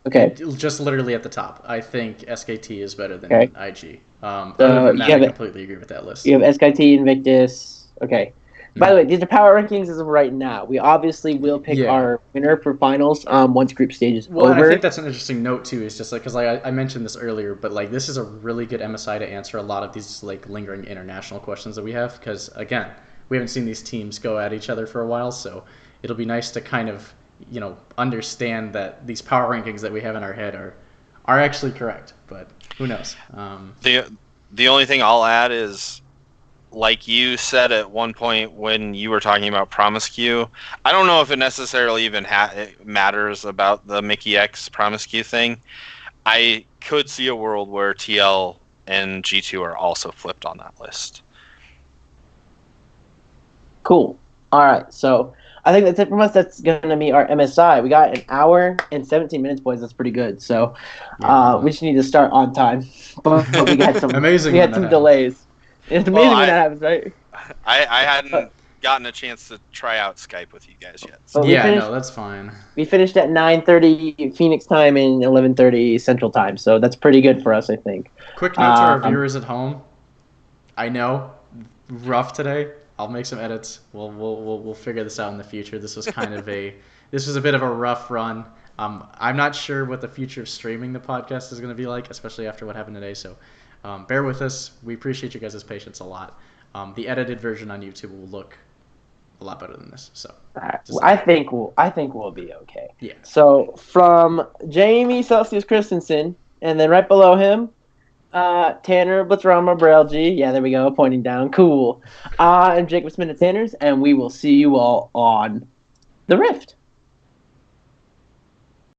A: Okay.
C: Just literally at the top, I think SKT is better than IG.
A: Other
C: than that, I completely agree with that list.
A: You have SKT, Invictus. Okay. By the way, these are power rankings as of right now. We obviously will pick our winner for finals once group stage is over.
C: I think that's an interesting note too. Is just like, because I mentioned this earlier, but like, this is a really good MSI to answer a lot of these like lingering international questions that we have. Because again, we haven't seen these teams go at each other for a while, so it'll be nice to kind of understand that these power rankings that we have in our head are actually correct. But who knows?
B: The only thing I'll add is, like you said at one point when you were talking about Promise Queue, I don't know if it necessarily even matters about the Mickey X Promise Queue thing. I could see a world where TL and G2 are also flipped on that list.
A: Cool. All right, so I think that's it from us. That's going to be our MSI. We got an hour and 17 minutes, boys. That's pretty good. So we just need to start on time. But we got some
C: amazing.
A: We had some delays. It's amazing when that happens, right?
B: I hadn't gotten a chance to try out Skype with you guys yet.
A: So
C: no, that's fine.
A: We finished at 9:30 Phoenix time and 11:30 Central time, so that's pretty good for us, I think.
C: Quick note to our viewers at home. I know, rough today. I'll make some edits. We'll figure this out in the future. This was kind of a bit of a rough run. I'm not sure what the future of streaming the podcast is going to be like, especially after what happened today. So bear with us. We appreciate you guys' patience a lot. The edited version on YouTube will look a lot better than this. So
A: I think we'll be okay.
C: Yeah.
A: So from Jamie Selceus Christensen, and then right below him, Tanner Blitzerama Brelje. Yeah, there we go, pointing down. Cool. I'm Jacob Sminted Tanners, and we will see you all on the Rift.